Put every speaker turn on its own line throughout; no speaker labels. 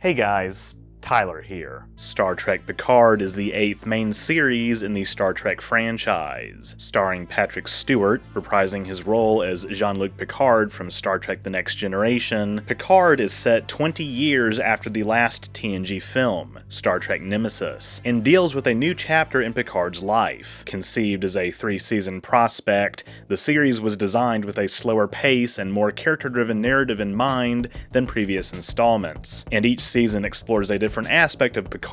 Hey guys, Tyler here.
Star Trek Picard is the 8th main series in the Star Trek franchise, starring Patrick Stewart, reprising his role as Jean-Luc Picard from Star Trek The Next Generation. Picard is set 20 years after the last TNG film, Star Trek Nemesis, and deals with a new chapter in Picard's life. Conceived as a 3-season prospect, the series was designed with a slower pace and more character-driven narrative in mind than previous installments, and each season explores a different aspect of Picard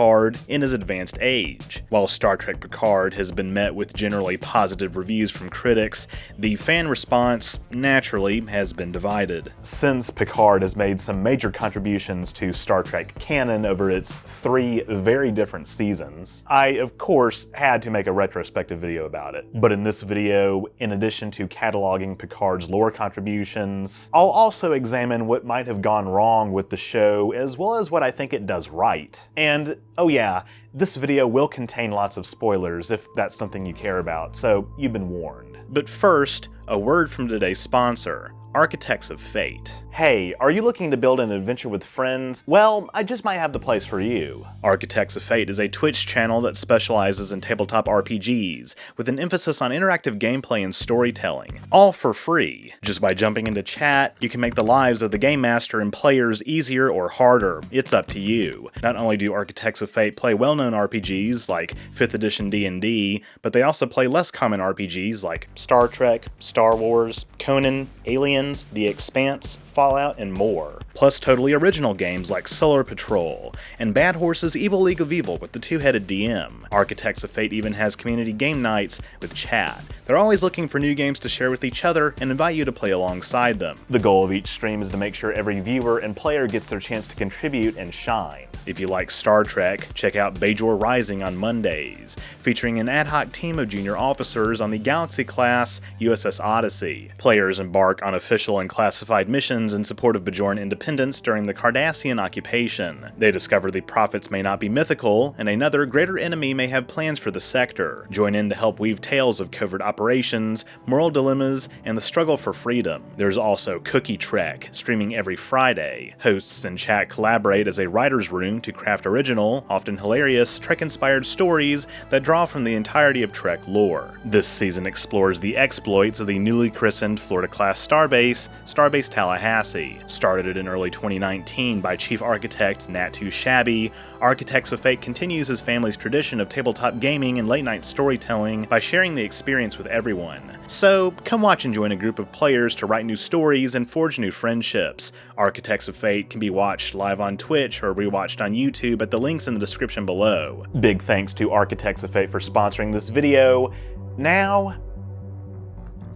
in his advanced age. While Star Trek Picard has been met with generally positive reviews from critics, the fan response, naturally, has been divided.
Since Picard has made some major contributions to Star Trek canon over its 3 very different seasons, I, of course, had to make a retrospective video about it. But in this video, in addition to cataloging Picard's lore contributions, I'll also examine what might have gone wrong with the show, as well as what I think it does right. And, oh yeah, this video will contain lots of spoilers if that's something you care about, so you've been warned.
But first, a word from today's sponsor, Architects of Fate.
Hey, are you looking to build an adventure with friends? Well, I just might have the place for you.
Architects of Fate is a Twitch channel that specializes in tabletop RPGs, with an emphasis on interactive gameplay and storytelling, all for free. Just by jumping into chat, you can make the lives of the game master and players easier or harder. It's up to you. Not only do Architects of Fate play well-known RPGs like 5th edition D&D, but they also play less common RPGs like Star Trek, Star Wars, Conan, Aliens, The Expanse, Fallout, and more. Plus totally original games like Solar Patrol, and Bad Horse's Evil League of Evil with the two-headed DM. Architects of Fate even has community game nights with chat. They're always looking for new games to share with each other and invite you to play alongside them.
The goal of each stream is to make sure every viewer and player gets their chance to contribute and shine.
If you like Star Trek, check out Bajor Rising on Mondays, featuring an ad hoc team of junior officers on the Galaxy-class USS Odyssey. Players embark on official and classified missions in support of Bajoran independence during the Cardassian occupation. They discover the prophets may not be mythical, and another, greater enemy may have plans for the sector. Join in to help weave tales of covert operations, moral dilemmas, and the struggle for freedom. There's also Cookie Trek, streaming every Friday. Hosts and chat collaborate as a writer's room to craft original, often hilarious, Trek-inspired stories that draw from the entirety of Trek lore. This season explores the exploits of the newly christened Florida-class Starbase, Starbase Tallahassee. Started in early 2019 by Chief Architect Nat Too Shabby, Architects of Fate continues his family's tradition of tabletop gaming and late-night storytelling by sharing the experience with everyone. So, come watch and join a group of players to write new stories and forge new friendships. Architects of Fate can be watched live on Twitch or rewatched on YouTube at the links in the description below.
Big thanks to Architects of Fate for sponsoring this video. Now,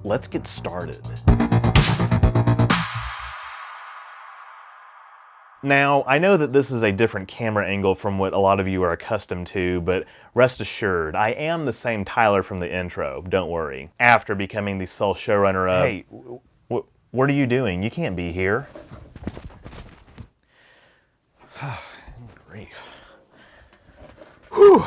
let's get started. Now, I know that this is a different camera angle from what a lot of you are accustomed to, but rest assured, I am the same Tyler from the intro, don't worry. After becoming the sole showrunner of— Hey, what are you doing? You can't be here. Grief. Whew.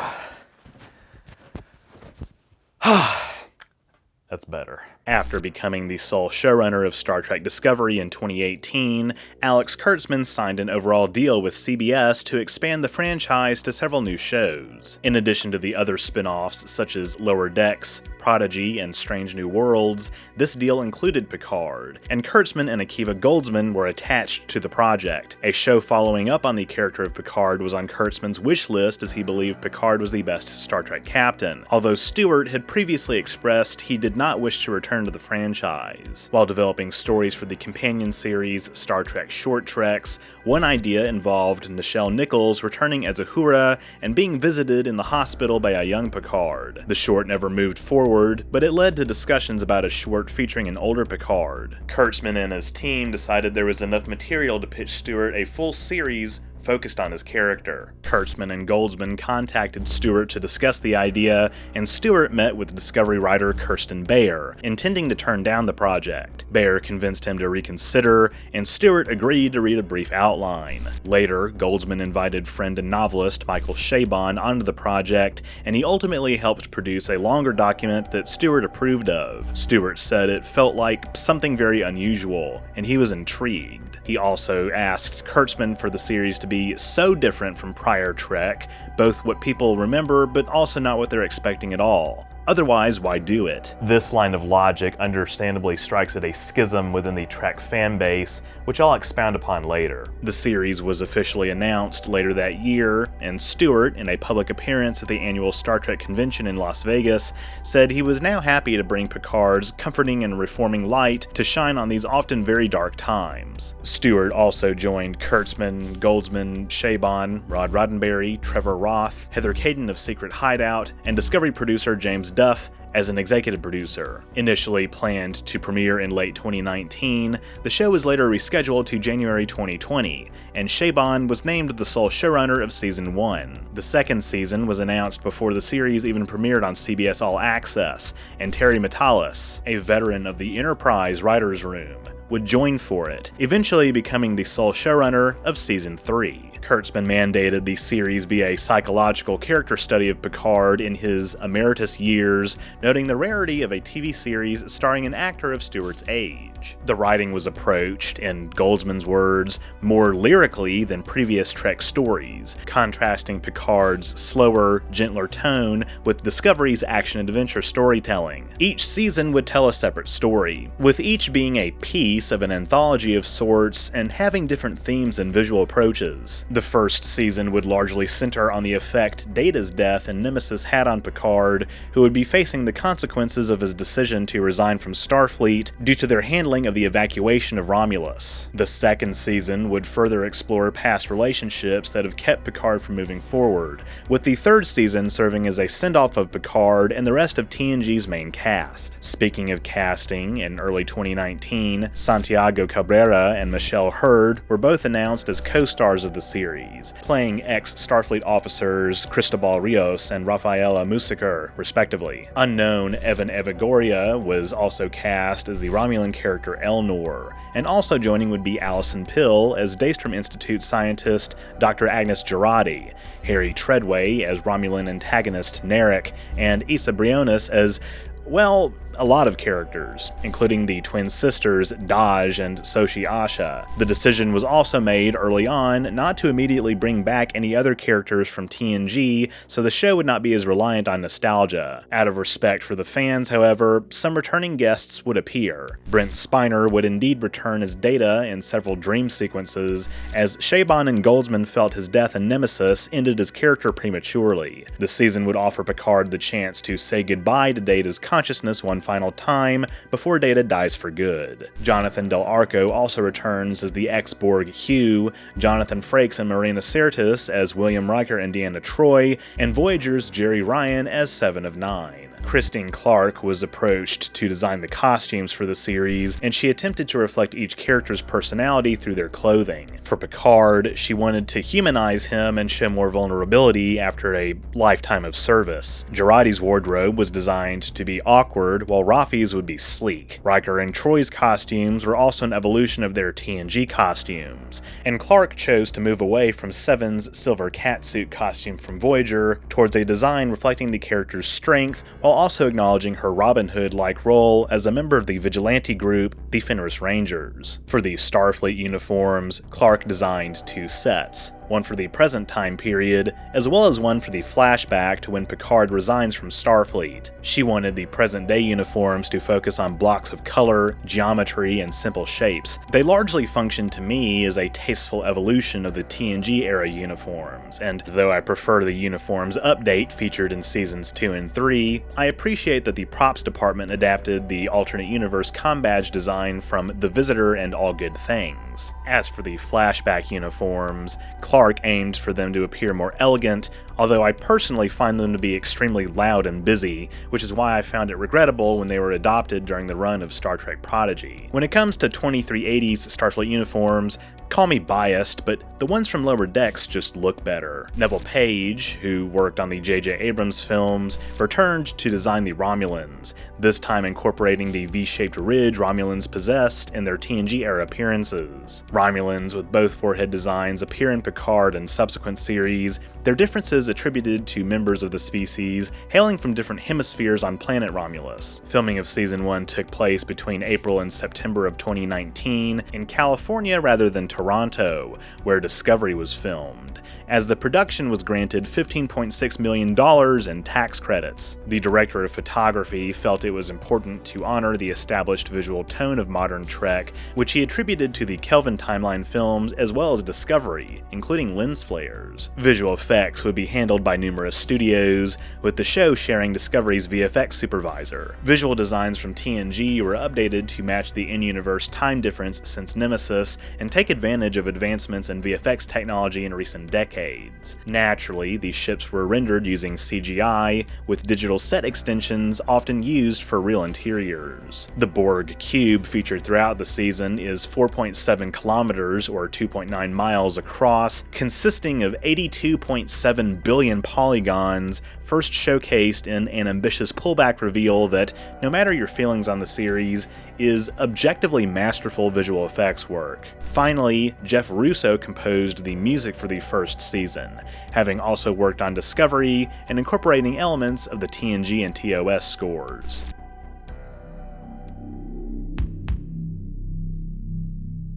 That's better.
After becoming the sole showrunner of Star Trek Discovery in 2018, Alex Kurtzman signed an overall deal with CBS to expand the franchise to several new shows. In addition to the other spin-offs such as Lower Decks, Prodigy, and Strange New Worlds, this deal included Picard, and Kurtzman and Akiva Goldsman were attached to the project. A show following up on the character of Picard was on Kurtzman's wish list as he believed Picard was the best Star Trek captain, although Stewart had previously expressed he did not wish to return to the franchise. While developing stories for the companion series Star Trek Short Treks, one idea involved Nichelle Nichols returning as Uhura and being visited in the hospital by a young Picard. The short never moved forward, but it led to discussions about a short featuring an older Picard. Kurtzman and his team decided there was enough material to pitch Stewart a full series focused on his character. Kurtzman and Goldsman contacted Stewart to discuss the idea, and Stewart met with Discovery writer Kirsten Beyer, intending to turn down the project. Beyer convinced him to reconsider, and Stewart agreed to read a brief outline. Later, Goldsman invited friend and novelist Michael Chabon onto the project, and he ultimately helped produce a longer document that Stewart approved of. Stewart said it felt like something very unusual, and he was intrigued. He also asked Kurtzman for the series to be so different from prior Trek, both what people remember but also not what they're expecting at all. Otherwise, why do it?
This line of logic understandably strikes at a schism within the Trek fan base, which I'll expound upon later.
The series was officially announced later that year, and Stewart, in a public appearance at the annual Star Trek convention in Las Vegas, said he was now happy to bring Picard's comforting and reforming light to shine on these often very dark times. Stewart also joined Kurtzman, Goldsman, Chabon, Rod Roddenberry, Trevor Roth, Heather Caden of Secret Hideout, and Discovery producer James Duff as an executive producer. Initially planned to premiere in late 2019, the show was later rescheduled to January 2020, and Chabon was named the sole showrunner of Season 1. The second season was announced before the series even premiered on CBS All Access, and Terry Matalas, a veteran of the Enterprise writers' room, would join for it, eventually becoming the sole showrunner of Season 3. Kurtzman mandated the series be a psychological character study of Picard in his emeritus years, noting the rarity of a TV series starring an actor of Stewart's age. The writing was approached, in Goldsman's words, more lyrically than previous Trek stories, contrasting Picard's slower, gentler tone with Discovery's action-adventure storytelling. Each season would tell a separate story, with each being a piece of an anthology of sorts and having different themes and visual approaches. The first season would largely center on the effect Data's death and Nemesis had on Picard, who would be facing the consequences of his decision to resign from Starfleet due to their handling of the evacuation of Romulus. The second season would further explore past relationships that have kept Picard from moving forward, with the third season serving as a send-off of Picard and the rest of TNG's main cast. Speaking of casting, in early 2019, Santiago Cabrera and Michelle Hurd were both announced as co-stars of the series, playing ex-Starfleet officers Cristobal Rios and Rafaela Musiker, respectively. Unknown Evan Evagoria was also cast as the Romulan character Elnor, and also joining would be Alison Pill as Daystrom Institute scientist Dr. Agnes Girardi, Harry Treadway as Romulan antagonist Narek, and Issa Briones as, well, a lot of characters, including the twin sisters Daj and Soshi Asha. The decision was also made early on not to immediately bring back any other characters from TNG, so the show would not be as reliant on nostalgia. Out of respect for the fans, however, some returning guests would appear. Brent Spiner would indeed return as Data in several dream sequences, as Chabon and Goldsman felt his death in Nemesis ended his character prematurely. The season would offer Picard the chance to say goodbye to Data's consciousness one final time before Data dies for good. Jonathan Del Arco also returns as the ex-Borg Hugh, Jonathan Frakes and Marina Sirtis as William Riker and Deanna Troi, and Voyager's Jerry Ryan as Seven of Nine. Christine Clark was approached to design the costumes for the series, and she attempted to reflect each character's personality through their clothing. For Picard, she wanted to humanize him and show more vulnerability after a lifetime of service. Girardi's wardrobe was designed to be awkward, while Rafi's would be sleek. Riker and Troy's costumes were also an evolution of their TNG costumes, and Clark chose to move away from Seven's silver catsuit costume from Voyager towards a design reflecting the character's strength, while also acknowledging her Robin Hood-like role as a member of the vigilante group, the Fenris Rangers. For the Starfleet uniforms, Clark designed two sets, one for the present time period, as well as one for the flashback to when Picard resigns from Starfleet. She wanted the present-day uniforms to focus on blocks of color, geometry, and simple shapes. They largely function to me as a tasteful evolution of the TNG-era uniforms, and though I prefer the uniforms update featured in Seasons 2 and 3, I appreciate that the props department adapted the alternate universe comm badge design from The Visitor and All Good Things. As for the flashback uniforms, Clark aimed for them to appear more elegant, although I personally find them to be extremely loud and busy, which is why I found it regrettable when they were adopted during the run of Star Trek Prodigy. When it comes to 2380's Starfleet uniforms, call me biased, but the ones from Lower Decks just look better. Neville Page, who worked on the J.J. Abrams films, returned to design the Romulans, this time incorporating the V-shaped ridge Romulans possessed in their TNG-era appearances. Romulans with both forehead designs appear in Picard and subsequent series, their differences attributed to members of the species hailing from different hemispheres on planet Romulus. Filming of Season 1 took place between April and September of 2019 in California rather than Toronto. Toronto, where Discovery was filmed, as the production was granted $15.6 million in tax credits. The director of photography felt it was important to honor the established visual tone of modern Trek, which he attributed to the Kelvin timeline films as well as Discovery, including lens flares. Visual effects would be handled by numerous studios, with the show sharing Discovery's VFX supervisor. Visual designs from TNG were updated to match the in-universe time difference since Nemesis and take advantage of advancements in VFX technology in recent decades. Naturally, these ships were rendered using CGI, with digital set extensions often used for real interiors. The Borg cube featured throughout the season is 4.7 kilometers or 2.9 miles across, consisting of 82.7 billion polygons, first showcased in an ambitious pullback reveal that, no matter your feelings on the series, is objectively masterful visual effects work. Finally, Jeff Russo composed the music for the first season, having also worked on Discovery and incorporating elements of the TNG and TOS scores.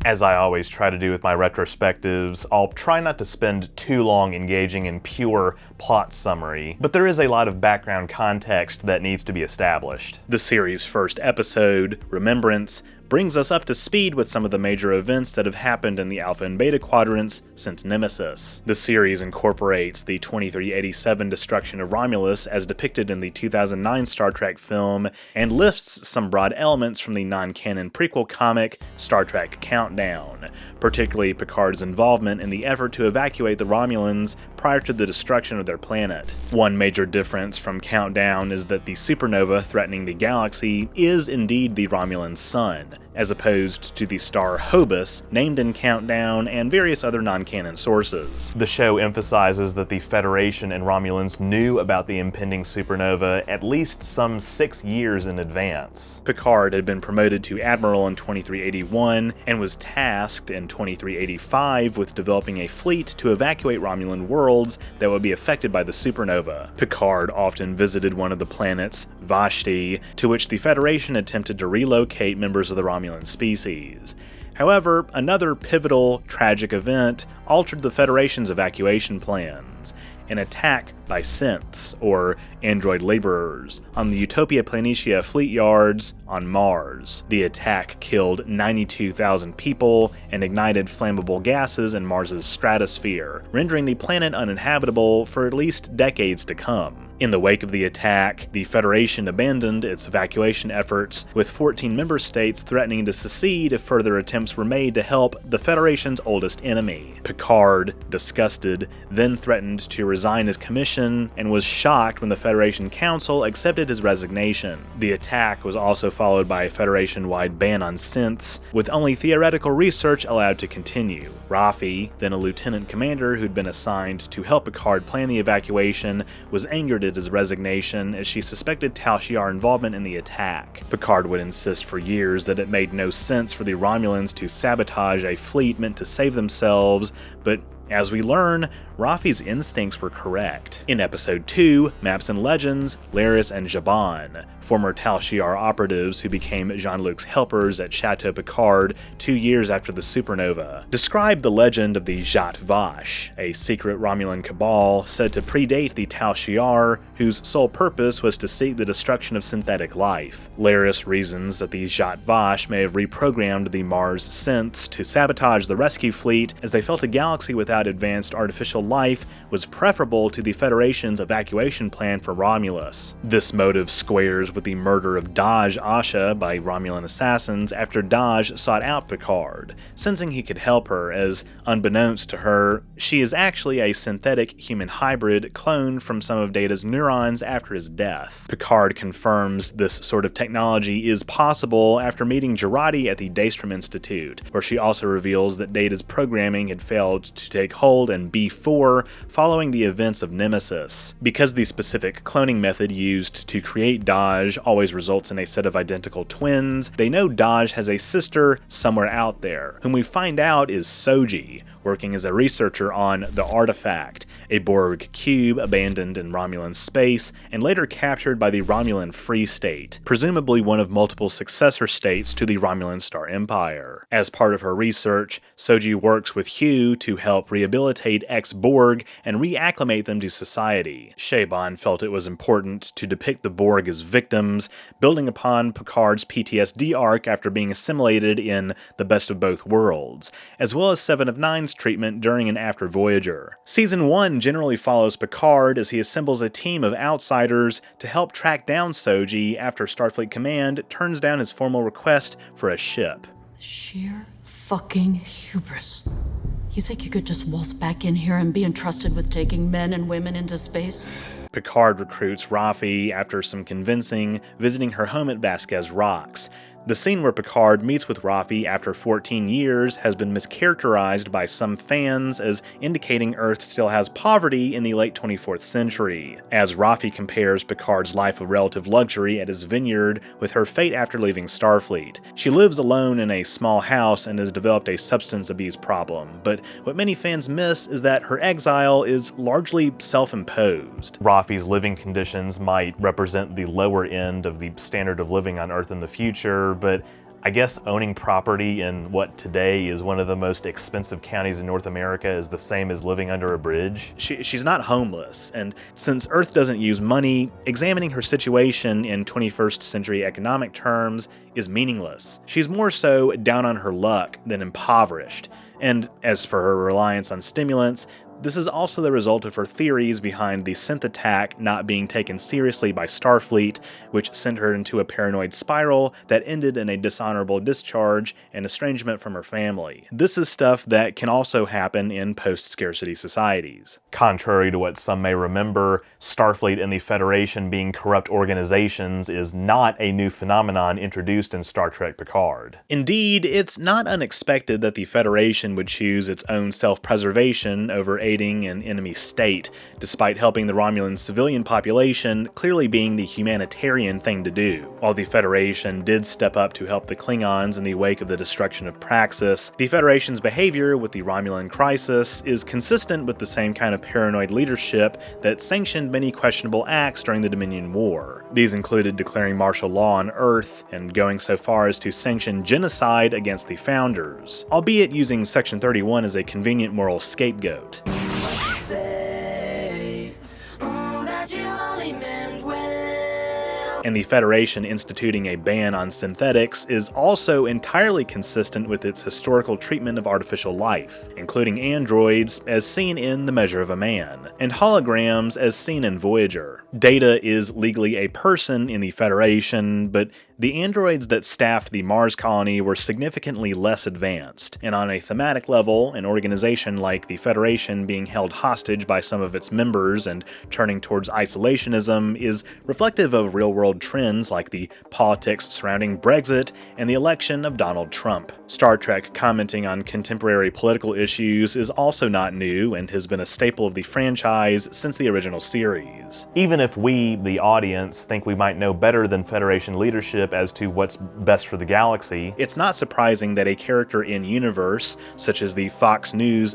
As I always try to do with my retrospectives, I'll try not to spend too long engaging in pure plot summary, but there is a lot of background context that needs to be established.
The series' first episode, Remembrance, brings us up to speed with some of the major events that have happened in the Alpha and Beta quadrants since Nemesis. The series incorporates the 2387 destruction of Romulus as depicted in the 2009 Star Trek film, and lifts some broad elements from the non-canon prequel comic Star Trek Countdown, particularly Picard's involvement in the effort to evacuate the Romulans prior to the destruction of their planet. One major difference from Countdown is that the supernova threatening the galaxy is indeed the Romulan sun, as opposed to the star Hobus, named in Countdown and various other non-canon sources.
The show emphasizes that the Federation and Romulans knew about the impending supernova at least some 6 years in advance.
Picard had been promoted to Admiral in 2381 and was tasked in 2385 with developing a fleet to evacuate Romulan worlds that would be affected by the supernova. Picard often visited one of the planets, Vashti, to which the Federation attempted to relocate members of the Romulan species. However, another pivotal, tragic event altered the Federation's evacuation plans: an attack by synths, or android laborers, on the Utopia Planitia fleet yards on Mars. The attack killed 92,000 people and ignited flammable gases in Mars's stratosphere, rendering the planet uninhabitable for at least decades to come. In the wake of the attack, the Federation abandoned its evacuation efforts, with 14 member states threatening to secede if further attempts were made to help the Federation's oldest enemy. Picard, disgusted, then threatened to resign his commission and was shocked when the Federation Council accepted his resignation. The attack was also followed by a Federation-wide ban on synths, with only theoretical research allowed to continue. Raffi, then a lieutenant commander who'd been assigned to help Picard plan the evacuation, was angered at his resignation as she suspected Tal Shiar involvement in the attack. Picard would insist for years that it made no sense for the Romulans to sabotage a fleet meant to save themselves, but as we learn, Raffi's instincts were correct. In Episode 2, Maps and Legends, Laris and Jaban, former Tal Shiar operatives who became Jean-Luc's helpers at Chateau Picard 2 years after the supernova, describe the legend of the Zhat Vash, a secret Romulan cabal said to predate the Tal Shiar, whose sole purpose was to seek the destruction of synthetic life. Laris reasons that the Zhat Vash may have reprogrammed the Mars synths to sabotage the rescue fleet, as they felt a galaxy without advanced artificial life was preferable to the Federation's evacuation plan for Romulus. This motive squares with the murder of Daj Asha by Romulan assassins after Daj sought out Picard, sensing he could help her, as, unbeknownst to her, she is actually a synthetic human hybrid cloned from some of Data's neurons after his death. Picard confirms this sort of technology is possible after meeting Jurati at the Daystrom Institute, where she also reveals that Data's programming had failed to take hold in B4 following the events of Nemesis. Because the specific cloning method used to create Daj always results in a set of identical twins, they know Daj has a sister somewhere out there, whom we find out is Soji, working as a researcher on the artifact, a Borg cube abandoned in Romulan space and later captured by the Romulan Free State, presumably one of multiple successor states to the Romulan Star Empire. As part of her research, Soji works with Hugh to help rehabilitate ex-Borg and reacclimate them to society. Chabon felt it was important to depict the Borg as victims, building upon Picard's PTSD arc after being assimilated in The Best of Both Worlds, as well as Seven of Nine's treatment during and after Voyager. Season 1 generally follows Picard as he assembles a team of outsiders to help track down Soji after Starfleet Command turns down his formal request for a ship.
Sheer fucking hubris. You think you could just waltz back in here and be entrusted with taking men and women into space?
Picard recruits Raffi after some convincing, visiting her home at Vasquez Rocks. The scene where Picard meets with Raffi after 14 years has been mischaracterized by some fans as indicating Earth still has poverty in the late 24th century, as Raffi compares Picard's life of relative luxury at his vineyard with her fate after leaving Starfleet. She lives alone in a small house and has developed a substance abuse problem, but what many fans miss is that her exile is largely self-imposed.
Raffi's living conditions might represent the lower end of the standard of living on Earth in the future, but I guess owning property in what today is one of the most expensive counties in North America is the same as living under a bridge.
She's not homeless, and since Earth doesn't use money, examining her situation in 21st century economic terms is meaningless. She's more so down on her luck than impoverished. And as for her reliance on stimulants, this is also the result of her theories behind the synth attack not being taken seriously by Starfleet, which sent her into a paranoid spiral that ended in a dishonorable discharge and estrangement from her family. This is stuff that can also happen in post-scarcity societies.
Contrary to what some may remember, Starfleet and the Federation being corrupt organizations is not a new phenomenon introduced in Star Trek Picard.
Indeed, it's not unexpected that the Federation would choose its own self-preservation over aiding an enemy state, despite helping the Romulan civilian population clearly being the humanitarian thing to do. While the Federation did step up to help the Klingons in the wake of the destruction of Praxis, the Federation's behavior with the Romulan crisis is consistent with the same kind of paranoid leadership that sanctioned many questionable acts during the Dominion War. These included declaring martial law on Earth and going so far as to sanction genocide against the Founders, albeit using Section 31 as a convenient moral scapegoat. And the Federation instituting a ban on synthetics is also entirely consistent with its historical treatment of artificial life, including androids as seen in The Measure of a Man, and holograms as seen in Voyager. Data is legally a person in the Federation, but the androids that staffed the Mars colony were significantly less advanced, and on a thematic level, an organization like the Federation being held hostage by some of its members and turning towards isolationism is reflective of real-world trends like the politics surrounding Brexit and the election of Donald Trump. Star Trek commenting on contemporary political issues is also not new and has been a staple of the franchise since the original series.
Even if we, the audience, think we might know better than Federation leadership as to what's best for the galaxy,
it's not surprising that a character in universe, such as the Fox News,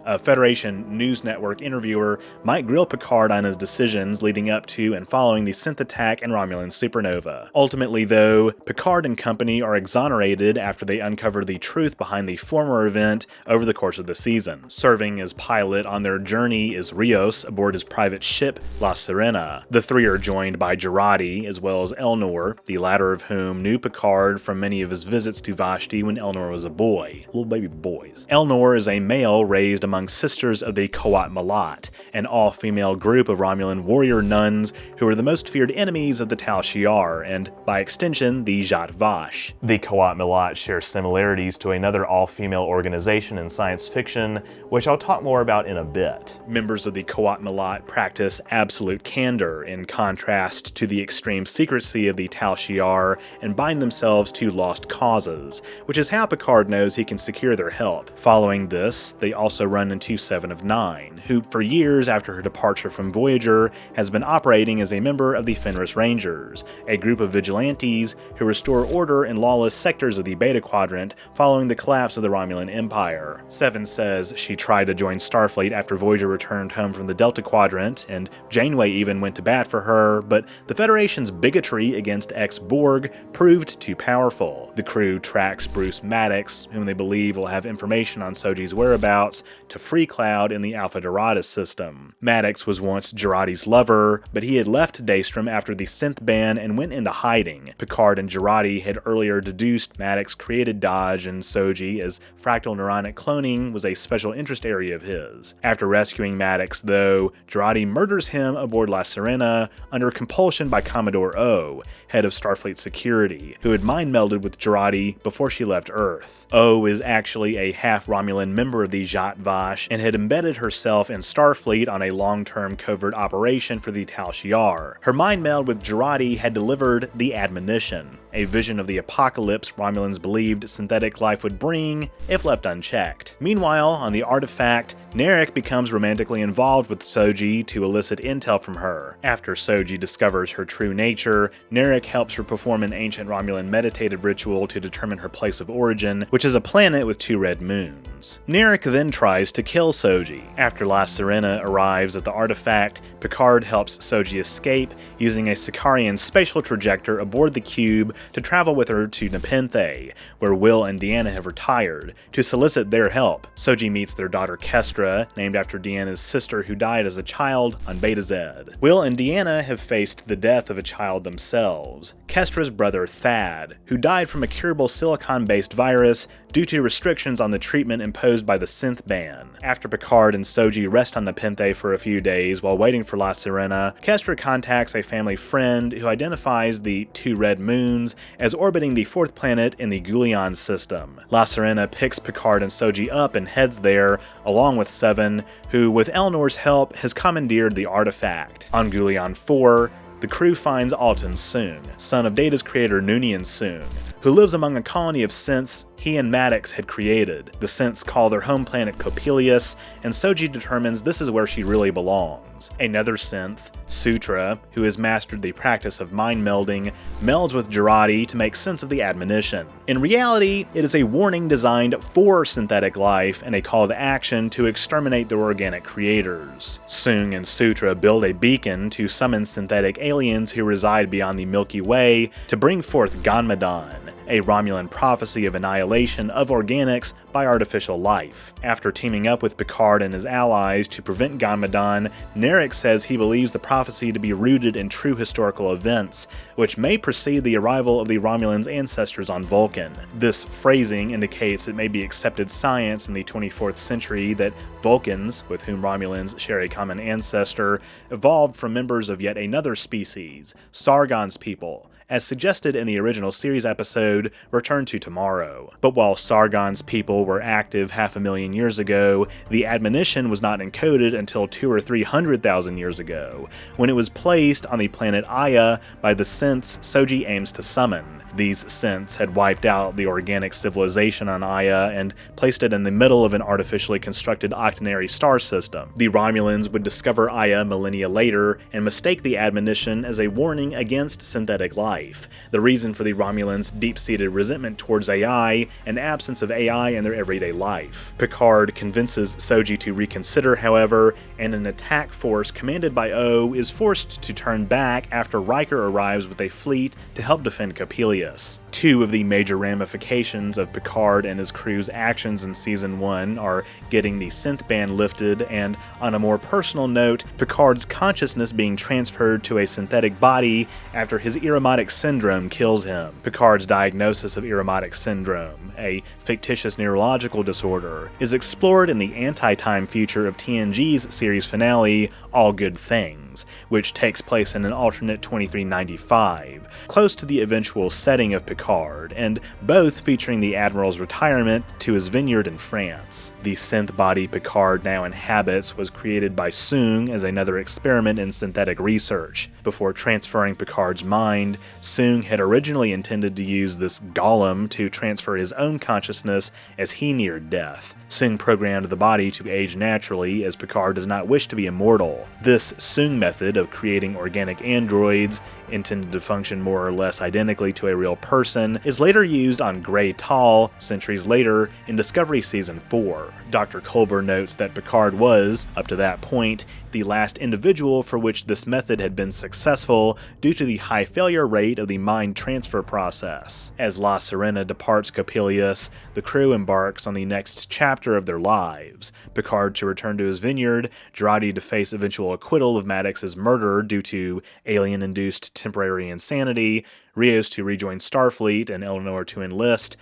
a Federation News Network interviewer might grill Picard on his decisions leading up to and following the synth attack and Romulan supernova. Ultimately, though, Picard and company are exonerated after they uncover the truth behind the former event over the course of the season. Serving as pilot on their journey is Rios aboard his private ship, La Sirena. The three are joined by Jurati as well as Elnor, the latter of whom knew Picard from many of his visits to Vashti when Elnor was a boy. Little baby boys. Elnor is a male raised among sisters of the Qowat Milat, an all-female group of Romulan warrior nuns who are the most feared enemies of the Tal Shiar, and by extension, the Zhat Vash.
The Qowat Milat share similarities to another all-female organization in science fiction, which I'll talk more about in a bit.
Members of the Qowat Milat practice absolute candor in contrast to the extreme secrecy of the Tal Shiar and bind themselves to lost causes, which is how Picard knows he can secure their help. Following this, they also run into 7 of 9, who for years after her departure from Voyager has been operating as a member of the Fenris Rangers, a group of vigilantes who restore order in lawless sectors of the Beta Quadrant following the collapse of the Romulan Empire. 7 says she tried to join Starfleet after Voyager returned home from the Delta Quadrant, and Janeway even went to bat for her, but the Federation's bigotry against ex-Borg proved too powerful. The crew tracks Bruce Maddox, whom they believe will have information on Soji's whereabouts, to Free Cloud in the Alpha Doradus system. Maddox was once Girardi's lover, but he had left Daystrom after the synth ban and went into hiding. Picard and Girardi had earlier deduced Maddox created Dodge and Soji as fractal neuronic cloning was a special interest area of his. After rescuing Maddox, though, Girardi murders him aboard La Sirena under compulsion by Commodore O, head of Starfleet Security, who had mind-melded with Girardi before she left Earth. O is actually a half-Romulan member of the Zhat Vash and had embedded herself in Starfleet on a long-term covert operation for the Tal Shiar. Her mind-meld with Girardi had delivered the admonition, a vision of the apocalypse Romulans believed synthetic life would bring if left unchecked. Meanwhile, on the artifact, Narek becomes romantically involved with Soji to elicit intel from her. After Soji discovers her true nature, Narek helps her perform an ancient Romulan meditative ritual to determine her place of origin, which is a planet with 2 red moons. Narek then tries to kill Soji. After La Sirena arrives at the artifact, Picard helps Soji escape using a Sicarian spatial trajector aboard the cube to travel with her to Nepenthe, where Will and Deanna have retired, to solicit their help. Soji meets their daughter Kestra, named after Deanna's sister who died as a child on Beta Z. Will and Deanna have faced the death of a child themselves, Kestra's brother Thad, who died from a curable silicon-based virus due to restrictions on the treatment imposed by the synth ban. After Picard and Soji rest on Nepenthe for a few days while waiting for La Sirena, Kestra contacts a family friend who identifies the 2 red moons as orbiting the 4th planet in the Gulion system. La Sirena picks Picard and Soji up and heads there, along with 7, who, with Elnor's help, has commandeered the artifact. On Gulion 4, the crew finds Altan Soong, son of Data's creator Noonien Soong, who lives among a colony of synths he and Maddox had created. The synths call their home planet Coppelius, and Soji determines this is where she really belongs. Another synth, Sutra, who has mastered the practice of mind melding, melds with Girardi to make sense of the admonition. In reality, it is a warning designed for synthetic life and a call to action to exterminate their organic creators. Soong and Sutra build a beacon to summon synthetic aliens who reside beyond the Milky Way to bring forth Ganmadan, a Romulan prophecy of annihilation of organics by artificial life. After teaming up with Picard and his allies to prevent Ganmadan, Narek says he believes the prophecy to be rooted in true historical events, which may precede the arrival of the Romulans' ancestors on Vulcan. This phrasing indicates it may be accepted science in the 24th century that Vulcans, with whom Romulans share a common ancestor, evolved from members of yet another species, Sargon's people, as suggested in the original series episode Return to Tomorrow. But while Sargon's people were active 500,000 years ago, the admonition was not encoded until 200,000 or 300,000 years ago, when it was placed on the planet Aya by the synths Soji aims to summon. These synths had wiped out the organic civilization on Aya and placed it in the middle of an artificially constructed octenary star system. The Romulans would discover Aya millennia later and mistake the admonition as a warning against synthetic life, the reason for the Romulans' deep-seated resentment towards AI and absence of AI in their everyday life. Picard convinces Soji to reconsider, however, and an attack force commanded by O is forced to turn back after Riker arrives with a fleet to help defend Coppelius. Two of the major ramifications of Picard and his crew's actions in Season 1 are getting the synth ban lifted and, on a more personal note, Picard's consciousness being transferred to a synthetic body after his Irumodic syndrome kills him. Picard's diagnosis of Irumodic syndrome, a fictitious neurological disorder, is explored in the anti-time future of TNG's series finale, All Good Things, which takes place in an alternate 2395, close to the eventual setting of Picard Picard, and both featuring the Admiral's retirement to his vineyard in France. The synth body Picard now inhabits was created by Soong as another experiment in synthetic research. Before transferring Picard's mind, Soong had originally intended to use this golem to transfer his own consciousness as he neared death. Soong programmed the body to age naturally, as Picard does not wish to be immortal. This Soong method of creating organic androids, intended to function more or less identically to a real person, is later used on Grey Tall centuries later in Discovery Season 4. Dr. Culber notes that Picard was, up to that point, the last individual for which this method had been successful due to the high failure rate of the mind transfer process. As La Sirena departs Coppelius, the crew embarks on the next chapter of their lives. Picard to return to his vineyard, Jurati to face eventual acquittal of Maddox's murder due to alien-induced temporary insanity, Rios to rejoin Starfleet, and Eleanor to enlist,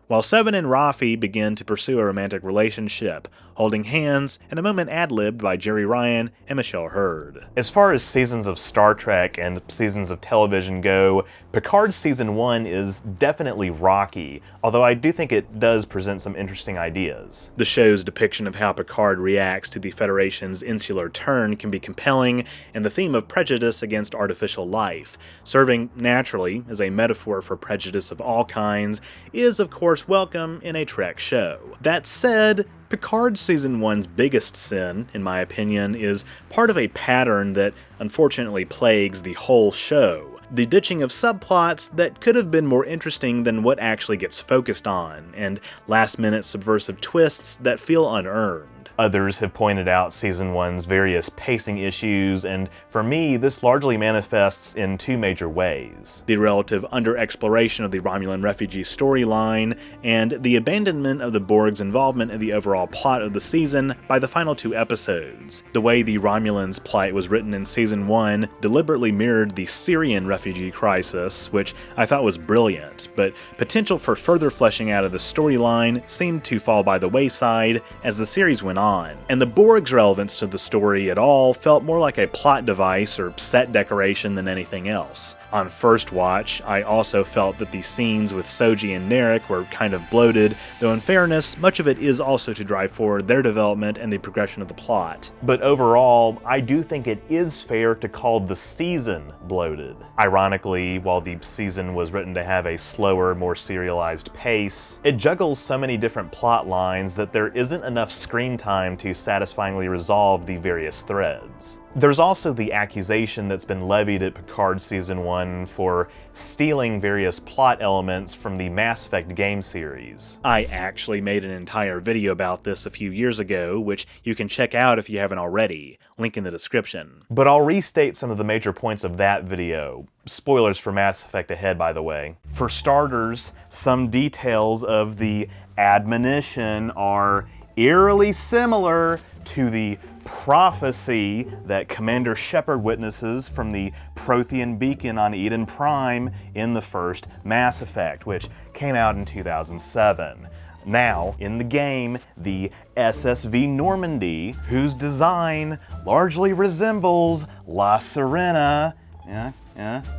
while Seven and Rafi begin to pursue a romantic relationship, holding hands in a moment ad-libbed by Jerry Ryan and Michelle Hurd.
As far as seasons of Star Trek and seasons of television go, Picard Season 1 is definitely rocky, although I do think it does present some interesting ideas.
The show's depiction of how Picard reacts to the Federation's insular turn can be compelling, and the theme of prejudice against artificial life, serving naturally as a metaphor for prejudice of all kinds, is of course welcome in a Trek show. That said, Picard Season 1's biggest sin, in my opinion, is part of a pattern that unfortunately plagues the whole show. The ditching of subplots that could have been more interesting than what actually gets focused on, and last-minute subversive twists that feel unearned.
Others have pointed out Season 1's various pacing issues, and for me, this largely manifests in two major ways.
The relative under-exploration of the Romulan refugee storyline, and the abandonment of the Borg's involvement in the overall plot of the season by the final two episodes. The way the Romulans' plight was written in Season 1 deliberately mirrored the Syrian refugee crisis, which I thought was brilliant, but potential for further fleshing out of the storyline seemed to fall by the wayside as the series went on, and the Borg's relevance to the story at all felt more like a plot device or set decoration than anything else. On first watch, I also felt that the scenes with Soji and Narek were kind of bloated, though in fairness, much of it is also to drive forward their development and the progression of the plot.
But overall, I do think it is fair to call the season bloated. Ironically, while the season was written to have a slower, more serialized pace, it juggles so many different plot lines that there isn't enough screen time to satisfyingly resolve the various threads. There's also the accusation that's been levied at Picard Season 1 for stealing various plot elements from the Mass Effect game series.
I actually made an entire video about this a few years ago, which you can check out if you haven't already. Link in the description.
But I'll restate some of the major points of that video. Spoilers for Mass Effect ahead, by the way. For starters, some details of the admonition are eerily similar to the prophecy that Commander Shepard witnesses from the Prothean beacon on Eden Prime in the first Mass Effect, which came out in 2007. Now, in the game, the SSV Normandy, whose design largely resembles La Sirena,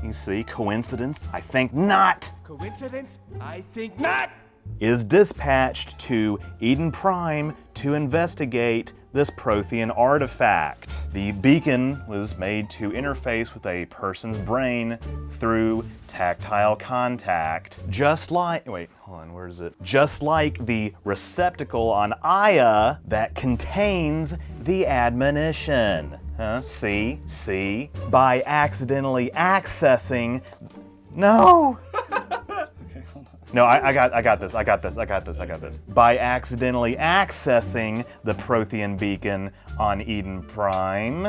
you see, coincidence? I think not!
Coincidence? I think not!
Is dispatched to Eden Prime to investigate this Prothean artifact. The beacon was made to interface with a person's brain through tactile contact, just like, wait, hold on, where is it? Just like the receptacle on Aya that contains the admonition. See? By accidentally accessing, no! No, I got this. By accidentally accessing the Prothean beacon on Eden Prime.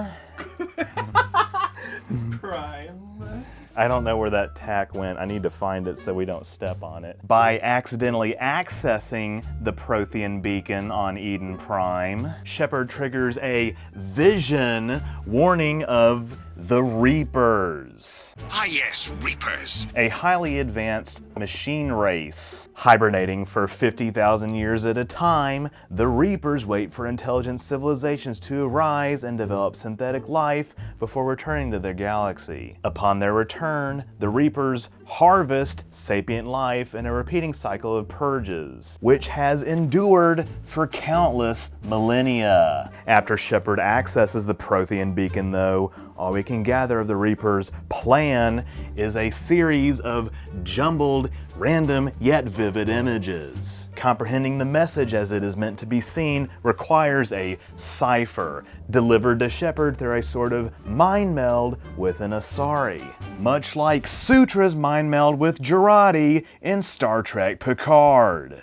I don't know where that tack went. I need to find it so we don't step on it. By accidentally accessing the Prothean beacon on Eden Prime, Shepard triggers a vision warning of the Reapers.
Ah yes, Reapers.
A highly advanced machine race. Hibernating for 50,000 years at a time, the Reapers wait for intelligent civilizations to arise and develop synthetic life before returning to their galaxy. galaxy. Upon their return, the Reapers harvest sapient life in a repeating cycle of purges, which has endured for countless millennia. After Shepard accesses the Prothean beacon, though, all we can gather of the Reapers' plan is a series of jumbled, random, yet vivid images. Comprehending the message as it is meant to be seen requires a cipher, delivered to Shepard through a sort of mind meld with an Asari. Much like Sutra's mind meld with Jurati in Star Trek Picard.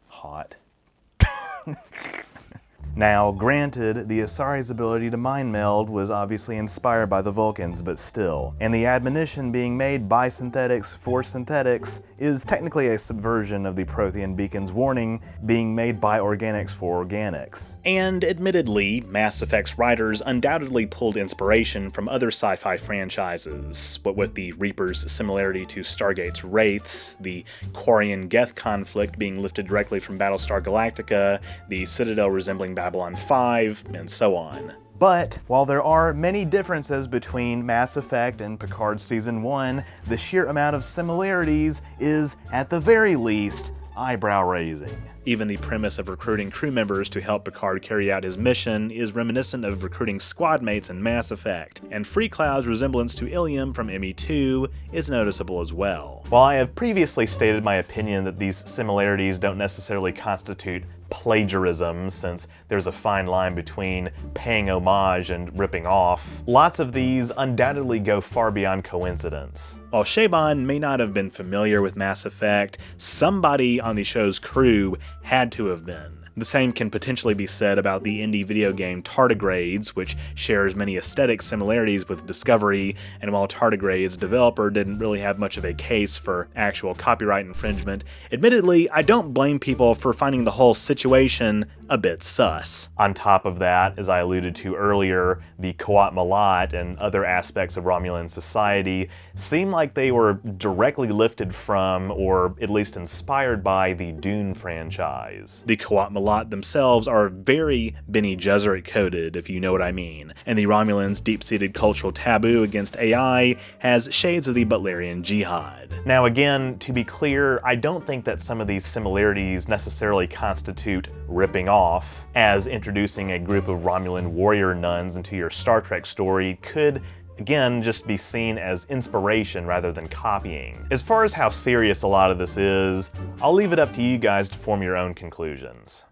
Hot. Now, granted, the Asari's ability to mind meld was obviously inspired by the Vulcans, but still. And the admonition being made by synthetics for synthetics is technically a subversion of the Prothean beacon's warning being made by organics for organics.
And admittedly, Mass Effect's writers undoubtedly pulled inspiration from other sci-fi franchises, what with the Reapers' similarity to Stargate's Wraiths, the Quarian-Geth conflict being lifted directly from Battlestar Galactica, the Citadel resembling Babylon 5, and so on.
But while there are many differences between Mass Effect and Picard Season 1, the sheer amount of similarities is, at the very least, eyebrow-raising.
Even the premise of recruiting crew members to help Picard carry out his mission is reminiscent of recruiting squad mates in Mass Effect, and Freecloud's resemblance to Ilium from ME2 is noticeable as well.
While I have previously stated my opinion that these similarities don't necessarily constitute plagiarism, since there's a fine line between paying homage and ripping off, lots of these undoubtedly go far beyond coincidence.
While Shaban may not have been familiar with Mass Effect, somebody on the show's crew had to have been. The same can potentially be said about the indie video game Tardigrades, which shares many aesthetic similarities with Discovery, and while Tardigrades' developer didn't really have much of a case for actual copyright infringement, admittedly, I don't blame people for finding the whole situation a bit sus.
On top of that, as I alluded to earlier, the Qowat Milat and other aspects of Romulan society seem like they were directly lifted from, or at least inspired by, the Dune franchise.
The Qowat Milat themselves are very Bene Gesserit coded, if you know what I mean, and the Romulans' deep-seated cultural taboo against AI has shades of the Butlerian Jihad.
Now again, to be clear, I don't think that some of these similarities necessarily constitute ripping off, as introducing a group of Romulan warrior nuns into your Star Trek story could, again, just be seen as inspiration rather than copying. As far as how serious a lot of this is, I'll leave it up to you guys to form your own conclusions.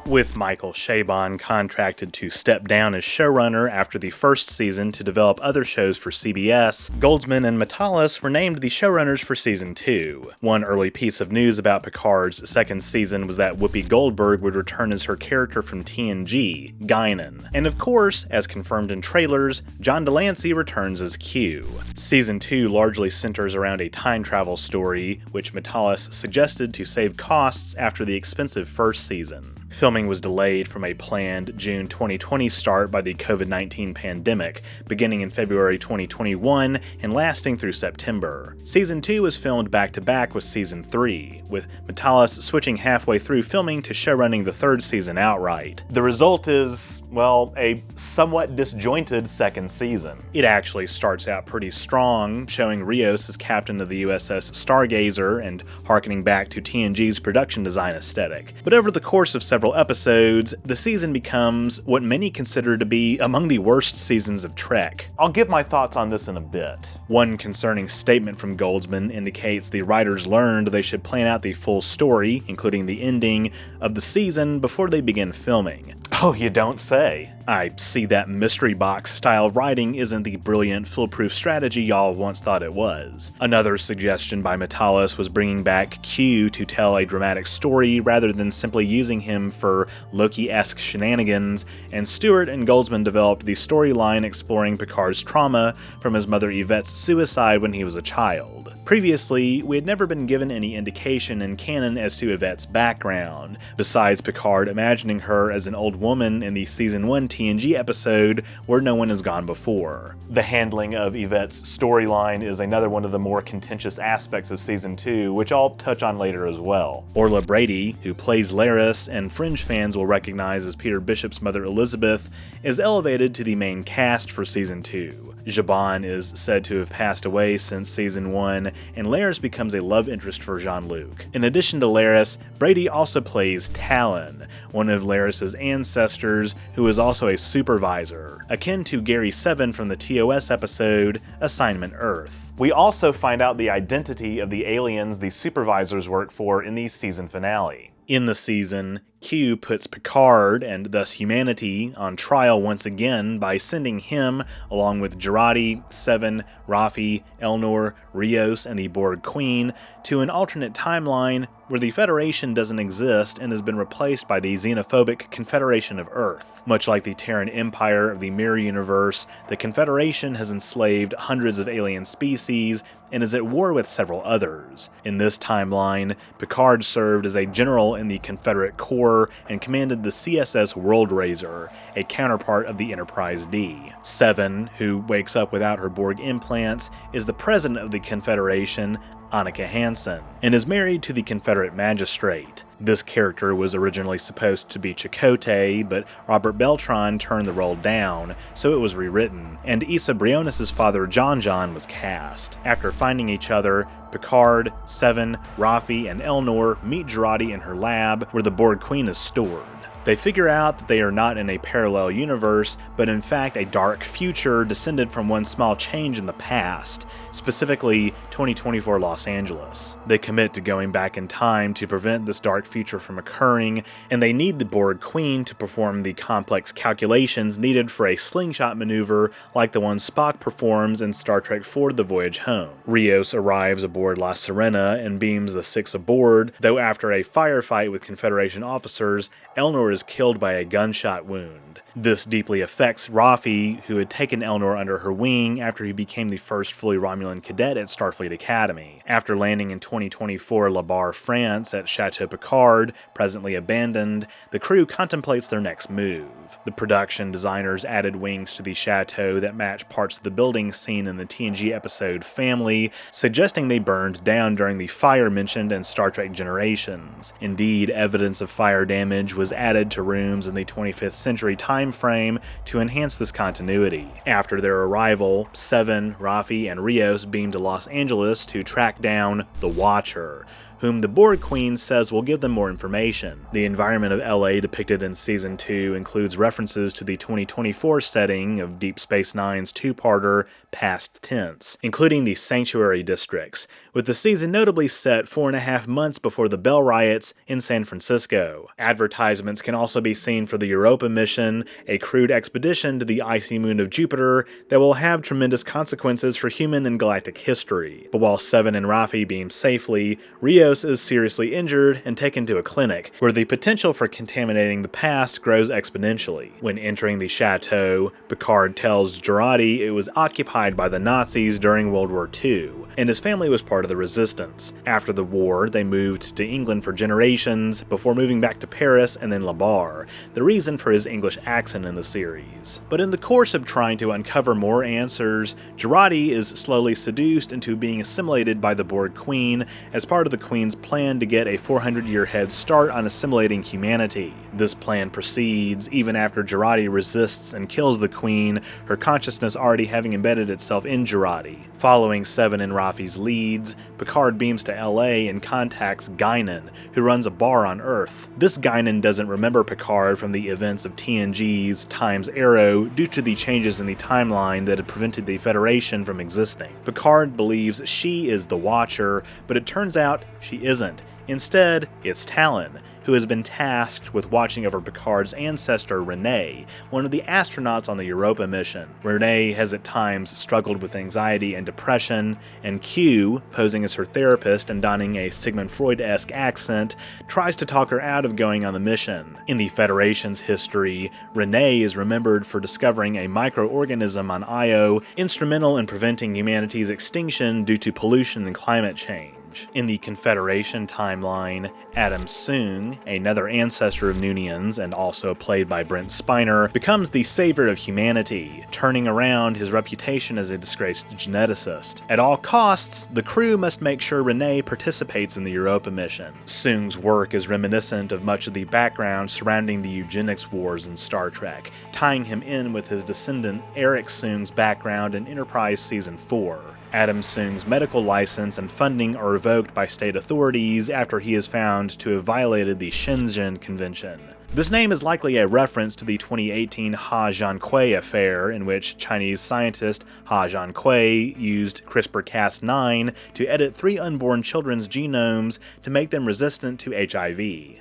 With Michael Chabon contracted to step down as showrunner after the first season to develop other shows for CBS, Goldsman and Matalas were named the showrunners for Season 2. One early piece of news about Picard's second season was that Whoopi Goldberg would return as her character from TNG, Guinan. And of course, as confirmed in trailers, John Delancey returns as Q. Season 2 largely centers around a time travel story, which Matalas suggested to save costs after the expensive first season. Filming was delayed from a planned June 2020 start by the COVID-19 pandemic, beginning in February 2021 and lasting through September. Season 2 was filmed back-to-back with Season 3, with Matalas switching halfway through filming to showrunning the third season outright.
The result is, well, a somewhat disjointed second season.
It actually starts out pretty strong, showing Rios as captain of the USS Stargazer and harkening back to TNG's production design aesthetic. But over the course of several episodes, the season becomes what many consider to be among the worst seasons of Trek.
I'll give my thoughts on this in a bit.
One concerning statement from Goldsman indicates the writers learned they should plan out the full story, including the ending, of the season before they begin filming.
Oh, you don't say.
I see that mystery box style of writing isn't the brilliant, foolproof strategy y'all once thought it was. Another suggestion by Matalas was bringing back Q to tell a dramatic story rather than simply using him for Loki-esque shenanigans, and Stewart and Goldsman developed the storyline exploring Picard's trauma from his mother Yvette's suicide when he was a child. Previously, we had never been given any indication in canon as to Yvette's background, besides Picard imagining her as an old woman in the Season 1 TNG episode Where No One Has Gone Before.
The handling of Yvette's storyline is another one of the more contentious aspects of Season 2, which I'll touch on later as well.
Orla Brady, who plays Laris and Fringe fans will recognize as Peter Bishop's mother Elizabeth, is elevated to the main cast for Season 2. Jabon is said to have passed away since Season 1, and Laris becomes a love interest for Jean-Luc. In addition to Laris, Brady also plays Talon, one of Laris's ancestors who is also a supervisor, akin to Gary Seven from the TOS episode Assignment Earth.
We also find out the identity of the aliens the supervisors work for in the season finale.
In the season, Q puts Picard, and thus humanity, on trial once again by sending him, along with Jurati, Seven, Rafi, Elnor, Rios, and the Borg Queen, to an alternate timeline where the Federation doesn't exist and has been replaced by the xenophobic Confederation of Earth. Much like the Terran Empire of the Mirror Universe, the Confederation has enslaved hundreds of alien species and is at war with several others. In this timeline, Picard served as a general in the Confederate Corps and commanded the CSS WorldRaiser, a counterpart of the Enterprise D. Seven, who wakes up without her Borg implants, is the president of the Confederation, Annika Hansen, and is married to the Confederate magistrate. This character was originally supposed to be Chakotay, but Robert Beltran turned the role down, so it was rewritten, and Issa Briones' father John was cast. After finding each other, Picard, Seven, Rafi, and Elnor meet Jurati in her lab, where the Borg Queen is stored. They figure out that they are not in a parallel universe, but in fact a dark future descended from one small change in the past, specifically 2024 Los Angeles. They commit to going back in time to prevent this dark future from occurring, and they need the Borg Queen to perform the complex calculations needed for a slingshot maneuver like the one Spock performs in Star Trek IV The Voyage Home. Rios arrives aboard La Sirena and beams the six aboard, though after a firefight with Confederation officers, Elnor is killed by a gunshot wound. This deeply affects Rafi, who had taken Elnor under her wing after he became the first fully Romulan cadet at Starfleet Academy. After landing in 2024 La Barre, France at Chateau Picard, presently abandoned, the crew contemplates their next move. The production designers added wings to the chateau that match parts of the building seen in the TNG episode Family, suggesting they burned down during the fire mentioned in Star Trek Generations. Indeed, evidence of fire damage was added to rooms in the 25th century time frame to enhance this continuity. After their arrival, Seven, Rafi, and Rios beam to Los Angeles to track down the Watcher, whom the Borg Queen says will give them more information. The environment of LA depicted in Season 2 includes references to the 2024 setting of Deep Space Nine's two-parter Past Tense, including the Sanctuary Districts, with the season notably set 4.5 months before the Bell Riots in San Francisco. Advertisements can also be seen for the Europa mission, a crewed expedition to the icy moon of Jupiter that will have tremendous consequences for human and galactic history. But while Seven and Rafi beam safely, Rios is seriously injured and taken to a clinic, where the potential for contaminating the past grows exponentially. When entering the chateau, Picard tells Jurati it was occupied by the Nazis during World War II, and his family was part of the resistance. After the war, they moved to England for generations, before moving back to Paris and then La Barre, the reason for his English accent in the series. But in the course of trying to uncover more answers, Jurati is slowly seduced into being assimilated by the Borg Queen as part of the Queen's plan to get a 400-year head start on assimilating humanity. This plan proceeds even after Jurati resists and kills the Queen, her consciousness already having embedded itself in Jurati. Following Seven and Rafi's leads, Picard beams to LA and contacts Guinan, who runs a bar on Earth. This Guinan doesn't remember Picard from the events of TNG's Time's Arrow due to the changes in the timeline that had prevented the Federation from existing. Picard believes she is the Watcher, but it turns out she isn't. Instead, it's Talon, who has been tasked with watching over Picard's ancestor Renee, one of the astronauts on the Europa mission. Renee has at times struggled with anxiety and depression, and Q, posing as her therapist and donning a Sigmund Freud-esque accent, tries to talk her out of going on the mission. In the Federation's history, Renee is remembered for discovering a microorganism on Io, instrumental in preventing humanity's extinction due to pollution and climate change. change. In the Confederation timeline, Adam Soong, another ancestor of Noonians and also played by Brent Spiner, becomes the savior of humanity, turning around his reputation as a disgraced geneticist. At all costs, the crew must make sure Renee participates in the Europa mission. Soong's work is reminiscent of much of the background surrounding the eugenics wars in Star Trek, tying him in with his descendant Eric Soong's background in Enterprise Season 4. Adam Soong's medical license and funding are revoked by state authorities after he is found to have violated the Shenzhen Convention. This name is likely a reference to the 2018 Ha Jiankui affair, in which Chinese scientist Ha Jiankui used CRISPR-Cas9 to edit 3 unborn children's genomes to make them resistant to HIV.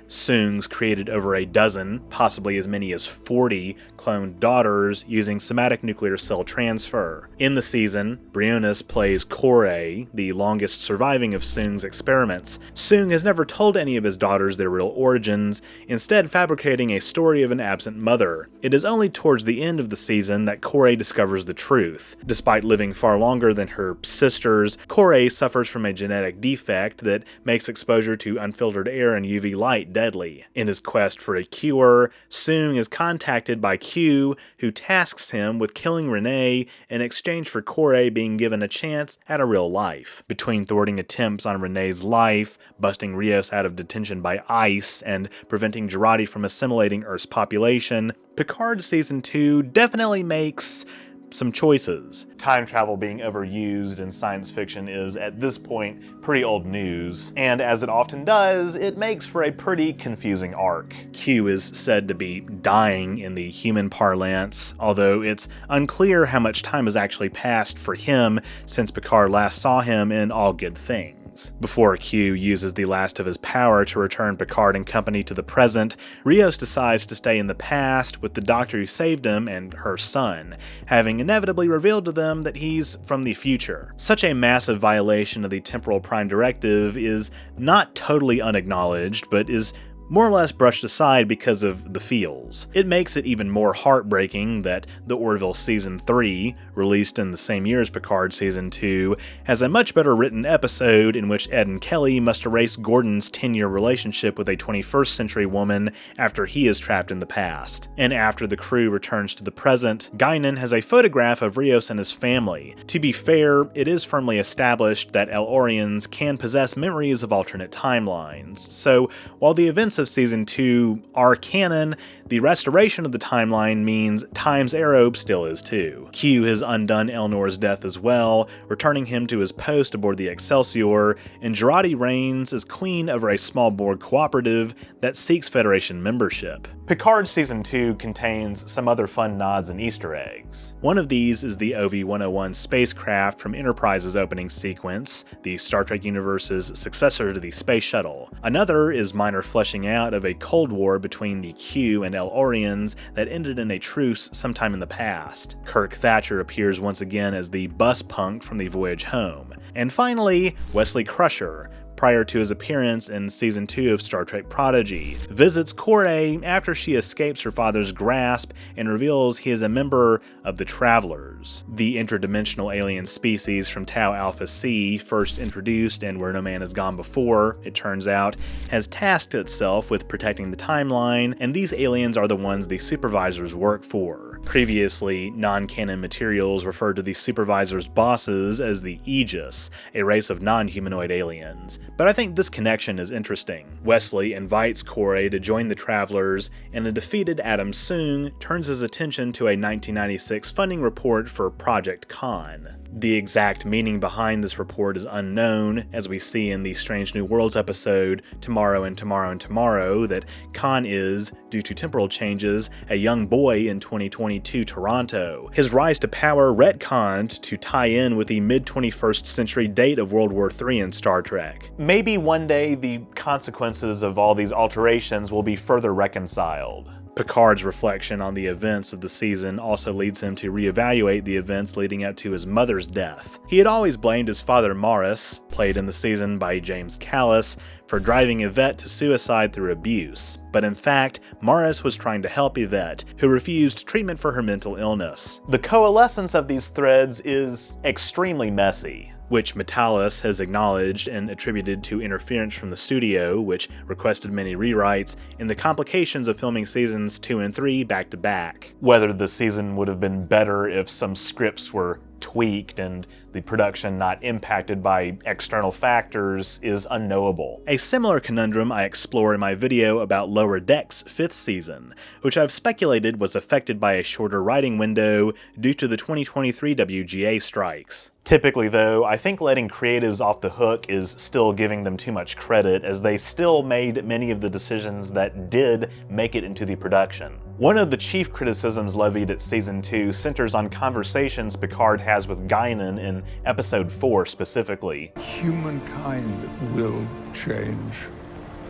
Soong's created over a dozen, possibly as many as 40, cloned daughters using somatic nuclear cell transfer. In the season, Briones plays Kore, the longest surviving of Soong's experiments. Soong has never told any of his daughters their real origins, instead fabricating a story of an absent mother. It is only towards the end of the season that Kore discovers the truth. Despite living far longer than her sisters, Kore suffers from a genetic defect that makes exposure to unfiltered air and UV light deadly. In his quest for a cure, Soong is contacted by Q, who tasks him with killing Renee in exchange for Kore being given a chance at a real life. Between thwarting attempts on Renee's life, busting Rios out of detention by ICE, and preventing Jurati from assimilating Earth's population, Picard Season 2 definitely makes some choices.
Time travel being overused in science fiction is, at this point, pretty old news, and as it often does, it makes for a pretty confusing arc.
Q is said to be dying in the human parlance, although it's unclear how much time has actually passed for him since Picard last saw him in All Good Things. Before Q uses the last of his power to return Picard and company to the present, Rios decides to stay in the past with the doctor who saved him and her son, having inevitably revealed to them that he's from the future. Such a massive violation of the Temporal Prime Directive is not totally unacknowledged, but is more or less brushed aside because of the feels. It makes it even more heartbreaking that The Orville Season 3, released in the same year as Picard Season 2, has a much better written episode in which Ed and Kelly must erase Gordon's 10-year relationship with a 21st century woman after he is trapped in the past. And after the crew returns to the present, Guinan has a photograph of Rios and his family. To be fair, it is firmly established that El-Orians can possess memories of alternate timelines, so while the events of Season 2 are canon, the restoration of the timeline means Time's Arrow still is too. Q has undone Elnor's death as well, returning him to his post aboard the Excelsior, and Jurati reigns as queen over a small Borg cooperative that seeks Federation membership.
Picard Season 2 contains some other fun nods and Easter eggs.
One of these is the OV-101 spacecraft from Enterprise's opening sequence, the Star Trek universe's successor to the Space Shuttle. Another is minor fleshing out of a Cold War between the Q and El-Orians that ended in a truce sometime in the past. Kirk Thatcher appears once again as the bus punk from the voyage home. And finally, Wesley Crusher, prior to his appearance in Season 2 of Star Trek Prodigy, visits Kore after she escapes her father's grasp and reveals he is a member of the Travelers, the interdimensional alien species from Tau Alpha C, first introduced and where no man has gone before, it turns out, has tasked itself with protecting the timeline, and these aliens are the ones the supervisors work for. Previously, non-canon materials referred to the supervisors' bosses as the Aegis, a race of non-humanoid aliens. But I think this connection is interesting. Wesley invites Kore to join the Travelers, and a defeated Adam Soong turns his attention to a 1996 funding report for Project Khan. The exact meaning behind this report is unknown, as we see in the Strange New Worlds episode Tomorrow and Tomorrow and Tomorrow that Khan is, due to temporal changes, a young boy in 2022 Toronto. His rise to power retconned to tie in with the mid-21st century date of World War III in Star Trek.
Maybe one day the consequences of all these alterations will be further reconciled.
Picard's reflection on the events of the season also leads him to reevaluate the events leading up to his mother's death. He had always blamed his father Morris, played in the season by James Callis, for driving Yvette to suicide through abuse, but in fact, Morris was trying to help Yvette, who refused treatment for her mental illness.
The coalescence of these threads is extremely messy.
which Metalis has acknowledged and attributed to interference from the studio, which requested many rewrites, and the complications of filming seasons 2 and 3 back-to-back.
Whether the season would have been better if some scripts were tweaked and the production not impacted by external factors is unknowable.
A similar conundrum I explore in my video about Lower Decks' 5th season, which I've speculated was affected by a shorter writing window due to the 2023 WGA strikes.
Typically though, I think letting creatives off the hook is still giving them too much credit, as they still made many of the decisions that did make it into the production. One of the chief criticisms levied at Season 2 centers on conversations Picard has with Guinan in Episode 4 specifically.
Humankind will change.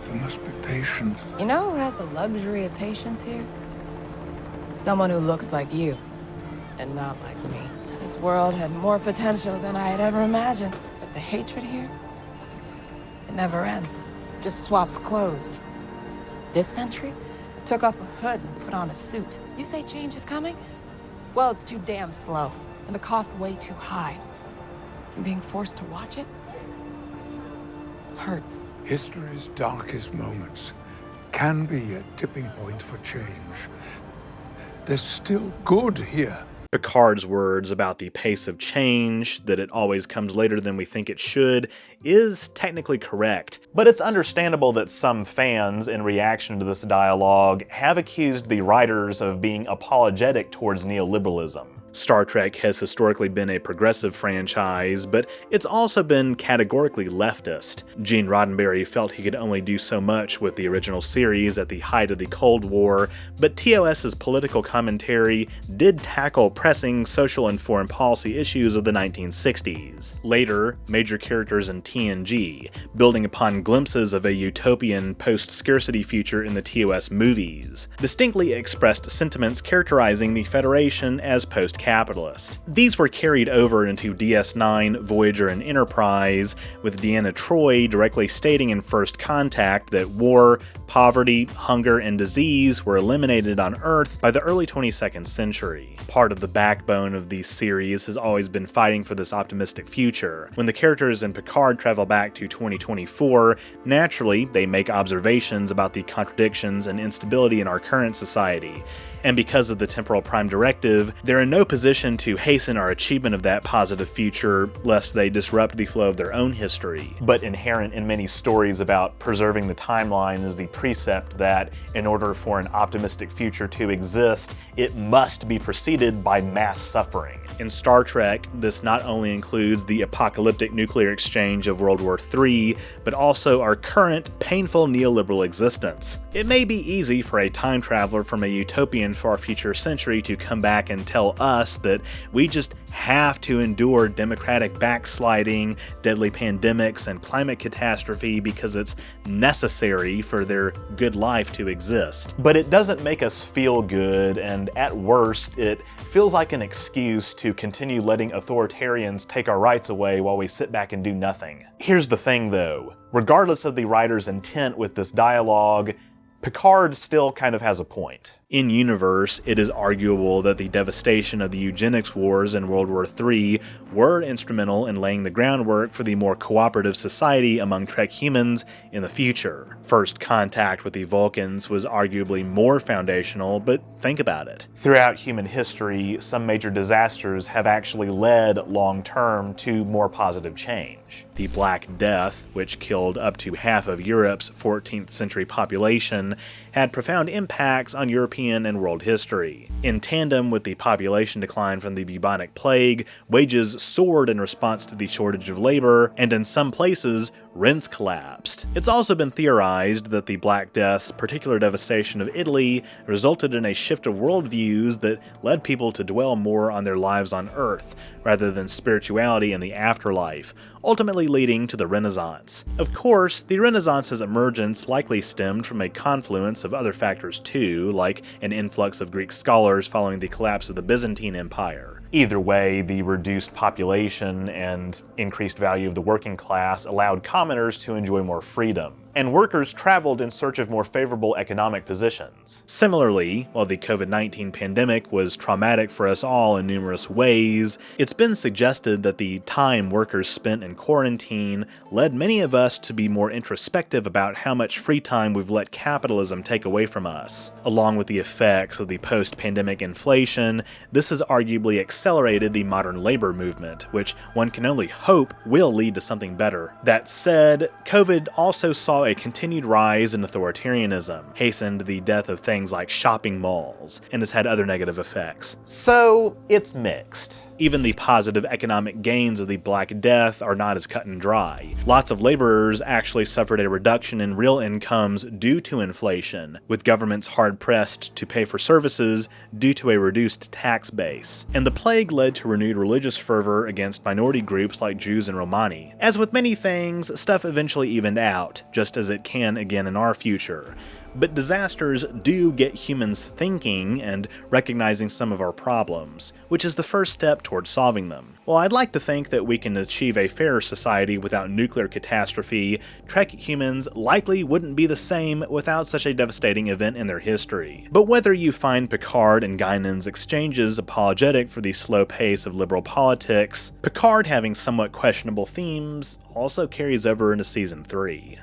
You must be patient.
You know who has the luxury of patience here? Someone who looks like you, and not like me. This world had more potential than I had ever imagined. But the hatred here, it never ends. Just swaps clothes. This century took off a hood and put on a suit. You say change is coming? Well, it's too damn slow, and the cost way too high. And being forced to watch it hurts.
History's darkest moments can be a tipping point for change. There's still good here.
Picard's words about the pace of change, that it always comes later than we think it should, is technically correct.
But it's understandable that some fans, in reaction to this dialogue, have accused the writers of being apologetic towards neoliberalism.
Star Trek has historically been a progressive franchise, but it's also been categorically leftist. Gene Roddenberry felt he could only do so much with the original series at the height of the Cold War, but TOS's political commentary did tackle pressing social and foreign policy issues of the 1960s. Later, major characters in TNG, building upon glimpses of a utopian post-scarcity future in the TOS movies, distinctly expressed sentiments characterizing the Federation as post-capitalist. These were carried over into DS9, Voyager, and Enterprise, with Deanna Troi directly stating in First Contact that war, poverty, hunger, and disease were eliminated on Earth by the early 22nd century. Part of the backbone of these series has always been fighting for this optimistic future. When the characters in Picard travel back to 2024, naturally, they make observations about the contradictions and instability in our current society. And because of the Temporal Prime Directive, they're in no position to hasten our achievement of that positive future, lest they disrupt the flow of their own history.
But inherent in many stories about preserving the timeline is the precept that, in order for an optimistic future to exist, it must be preceded by mass suffering.
In Star Trek, this not only includes the apocalyptic nuclear exchange of World War III, but also our current, painful neoliberal existence. It may be easy for a time traveler from a utopian far future century to come back and tell us that we just have to endure democratic backsliding, deadly pandemics, and climate catastrophe because it's necessary for their good life to exist.
But it doesn't make us feel good, and at worst, it feels like an excuse to continue letting authoritarians take our rights away while we sit back and do nothing. Here's the thing though, regardless of the writer's intent with this dialogue, Picard still kind of has a point.
In universe, it is arguable that the devastation of the eugenics wars in World War III were instrumental in laying the groundwork for the more cooperative society among Trek humans in the future. First contact with the Vulcans was arguably more foundational, but think about it.
Throughout human history, some major disasters have actually led long-term to more positive change.
The Black Death, which killed up to half of Europe's 14th century population, had profound impacts on European and world history. In tandem with the population decline from the bubonic plague, wages soared in response to the shortage of labor, and in some places, rents collapsed. It's also been theorized that the Black Death's particular devastation of Italy resulted in a shift of worldviews that led people to dwell more on their lives on Earth, rather than spirituality and the afterlife, ultimately leading to the Renaissance. Of course, the Renaissance's emergence likely stemmed from a confluence of other factors too, like an influx of Greek scholars following the collapse of the Byzantine Empire.
Either way, the reduced population and increased value of the working class allowed commoners to enjoy more freedom. and workers traveled in search of more favorable economic positions.
Similarly, while the COVID-19 pandemic was traumatic for us all in numerous ways, it's been suggested that the time workers spent in quarantine led many of us to be more introspective about how much free time we've let capitalism take away from us. Along with the effects of the post-pandemic inflation, this has arguably accelerated the modern labor movement, which one can only hope will lead to something better. That said, COVID also saw a continued rise in authoritarianism, hastened the death of things like shopping malls, and has had other negative effects.
So, it's mixed.
Even the positive economic gains of the Black Death are not as cut and dry. Lots of laborers actually suffered a reduction in real incomes due to inflation, with governments hard-pressed to pay for services due to a reduced tax base. And the plague led to renewed religious fervor against minority groups like Jews and Romani. As with many things, stuff eventually evened out, just as it can again in our future. But disasters do get humans thinking and recognizing some of our problems, which is the first step towards solving them. While I'd like to think that we can achieve a fairer society without nuclear catastrophe, Trek humans likely wouldn't be the same without such a devastating event in their history. But whether you find Picard and Guinan's exchanges apologetic for the slow pace of liberal politics, Picard having somewhat questionable themes also carries over into Season 3.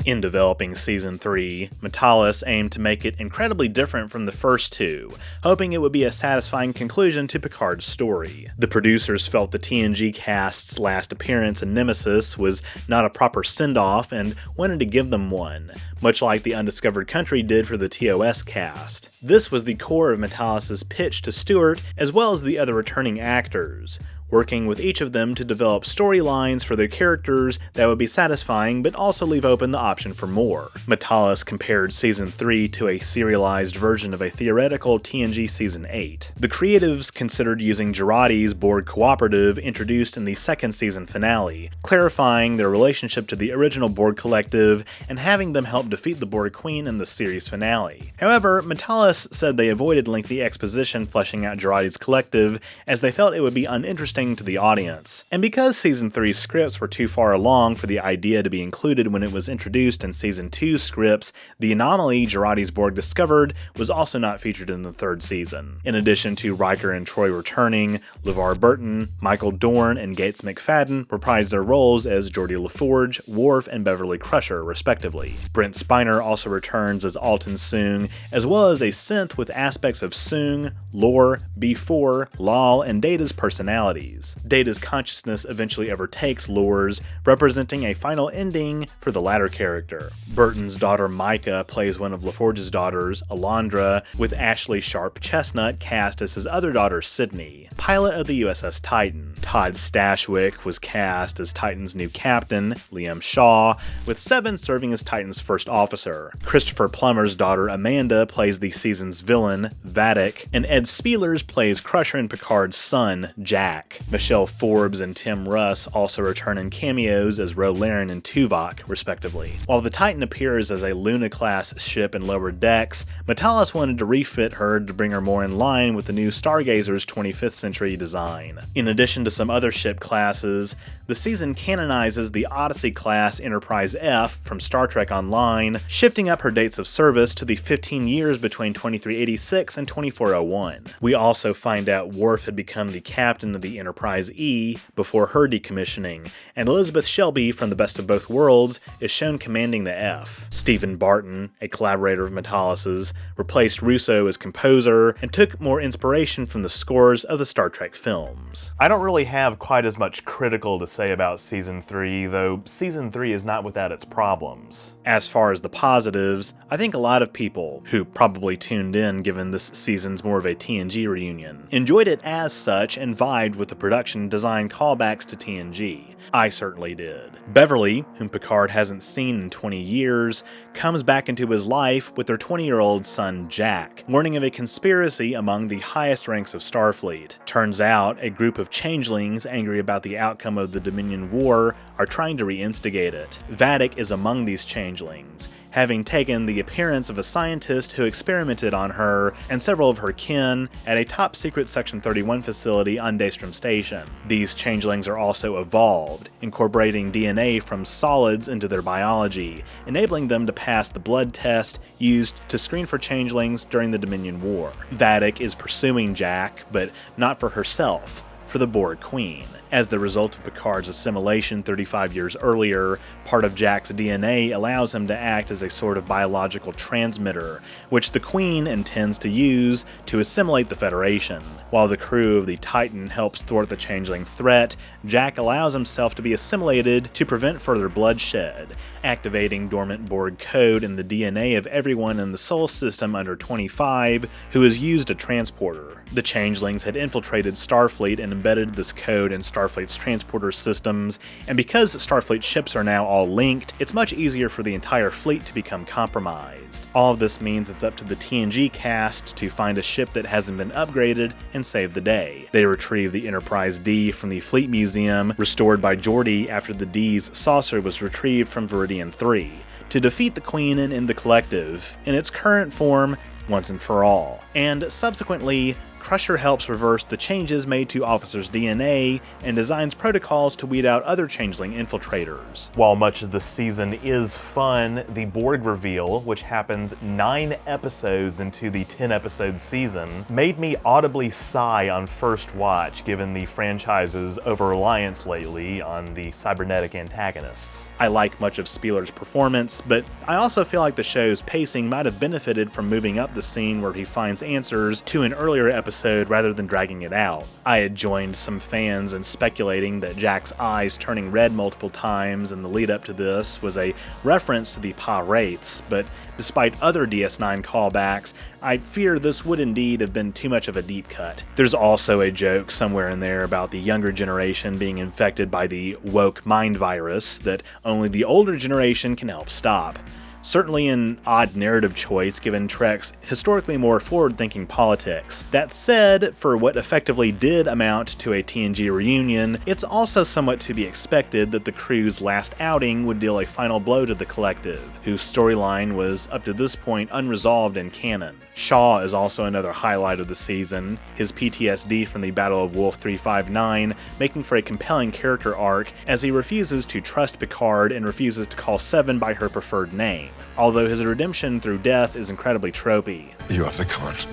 In developing Season 3, Metalis aimed to make it incredibly different from the first two, hoping it would be a satisfying conclusion to Picard's story. The producers felt the TNG cast's last appearance in Nemesis was not a proper send-off and wanted to give them one, much like the Undiscovered Country did for the TOS cast. This was the core of Metalis' pitch to Stewart, as well as the other returning actors, working with each of them to develop storylines for their characters that would be satisfying but also leave open the option for more. Metalis compared Season 3 to a serialized version of a theoretical TNG Season 8. The creatives considered using Girardi's Borg Cooperative introduced in the second season finale, clarifying their relationship to the original Borg Collective and having them help defeat the Borg Queen in the series finale. However, Metalis said they avoided lengthy exposition fleshing out Girardi's collective as they felt it would be uninteresting to the audience. And because Season 3's scripts were too far along for the idea to be included when it was introduced in Season 2's scripts, the anomaly Girardi's Borg discovered was also not featured in the third season. In addition to Riker and Troy returning, LeVar Burton, Michael Dorn, and Gates McFadden reprised their roles as Geordi LaForge, Worf, and Beverly Crusher, respectively. Brent Spiner also returns as Alton Soong, as well as a synth with aspects of Soong, Lore, B4, Lal, and Data's personalities. Data's consciousness eventually overtakes Lore's, representing a final ending for the latter character. Burton's daughter Micah plays one of LaForge's daughters, Alondra, with Ashley Sharp Chestnut cast as his other daughter Sydney, pilot of the USS Titan. Todd Stashwick was cast as Titan's new captain, Liam Shaw, with Seven serving as Titan's first officer. Christopher Plummer's daughter Amanda plays the season's villain, Vadic, and Ed Spielers plays Crusher and Picard's son, Jack. Michelle Forbes and Tim Russ also return in cameos as Ro Laren and Tuvok, respectively. While the Titan appears as a Luna-class ship in lower decks, Metalis wanted to refit her to bring her more in line with the new Stargazer's 25th century design. In addition to some other ship classes, the season canonizes the Odyssey-class Enterprise F from Star Trek Online, shifting up her dates of service to the 15 years between 2386 and 2401. We also find out Worf had become the captain of the Enterprise E before her decommissioning, and Elizabeth Shelby from The Best of Both Worlds is shown commanding the F. Stephen Barton, a collaborator of Metalis's, replaced Russo as composer and took more inspiration from the scores of the Star Trek films.
I don't really have quite as much critical to say about Season 3, though Season 3 is not without its problems.
As far as the positives, I think a lot of people, who probably tuned in given this season's more of a TNG reunion, enjoyed it as such and vibed with the production design callbacks to TNG. I certainly did. Beverly, whom Picard hasn't seen in 20 years, comes back into his life with their 20-year-old son Jack, learning of a conspiracy among the highest ranks of Starfleet. Turns out, a group of changelings angry about the outcome of the Dominion War are trying to reinstigate it. Vadic is among these changelings, having taken the appearance of a scientist who experimented on her and several of her kin at a top-secret Section 31 facility on Daystrom Station. These changelings are also evolved, incorporating DNA from solids into their biology, enabling them to pass the blood test used to screen for changelings during the Dominion War. Vadic is pursuing Jack, but not for herself, for the Borg Queen. As the result of Picard's assimilation 35 years earlier, part of Jack's DNA allows him to act as a sort of biological transmitter, which the Queen intends to use to assimilate the Federation. While the crew of the Titan helps thwart the changeling threat, Jack allows himself to be assimilated to prevent further bloodshed, activating dormant Borg code in the DNA of everyone in the Sol system under 25 who has used a transporter. The changelings had infiltrated Starfleet and embedded this code in Starfleet's transporter systems, and because Starfleet ships are now all linked, it's much easier for the entire fleet to become compromised. All of this means it's up to the TNG cast to find a ship that hasn't been upgraded and save the day. They retrieve the Enterprise D from the Fleet Museum, restored by Geordi after the D's saucer was retrieved from Viridian 3, to defeat the Queen and end the Collective in its current form once and for all. And subsequently, Crusher helps reverse the changes made to Officer's DNA and designs protocols to weed out other changeling infiltrators.
While much of the season is fun, the Borg reveal, which happens 9 episodes into the 10-episode season, made me audibly sigh on first watch given the franchise's over-reliance lately on the cybernetic antagonists.
I like much of Spieler's performance, but I also feel like the show's pacing might have benefited from moving up the scene where he finds answers to an earlier episode rather than dragging it out. I had joined some fans in speculating that Jack's eyes turning red multiple times in the lead up to this was a reference to the Pa Wraiths, but despite other DS9 callbacks, I fear this would indeed have been too much of a deep cut. There's also a joke somewhere in there about the younger generation being infected by the woke mind virus that only the older generation can help stop. Certainly an odd narrative choice given Trek's historically more forward-thinking politics. That said, for what effectively did amount to a TNG reunion, it's also somewhat to be expected that the crew's last outing would deal a final blow to the Collective, whose storyline was up to this point unresolved in canon. Shaw is also another highlight of the season, his PTSD from the Battle of Wolf 359 making for a compelling character arc as he refuses to trust Picard and refuses to call Seven by her preferred name, although his redemption through death is incredibly tropey.
You have the command.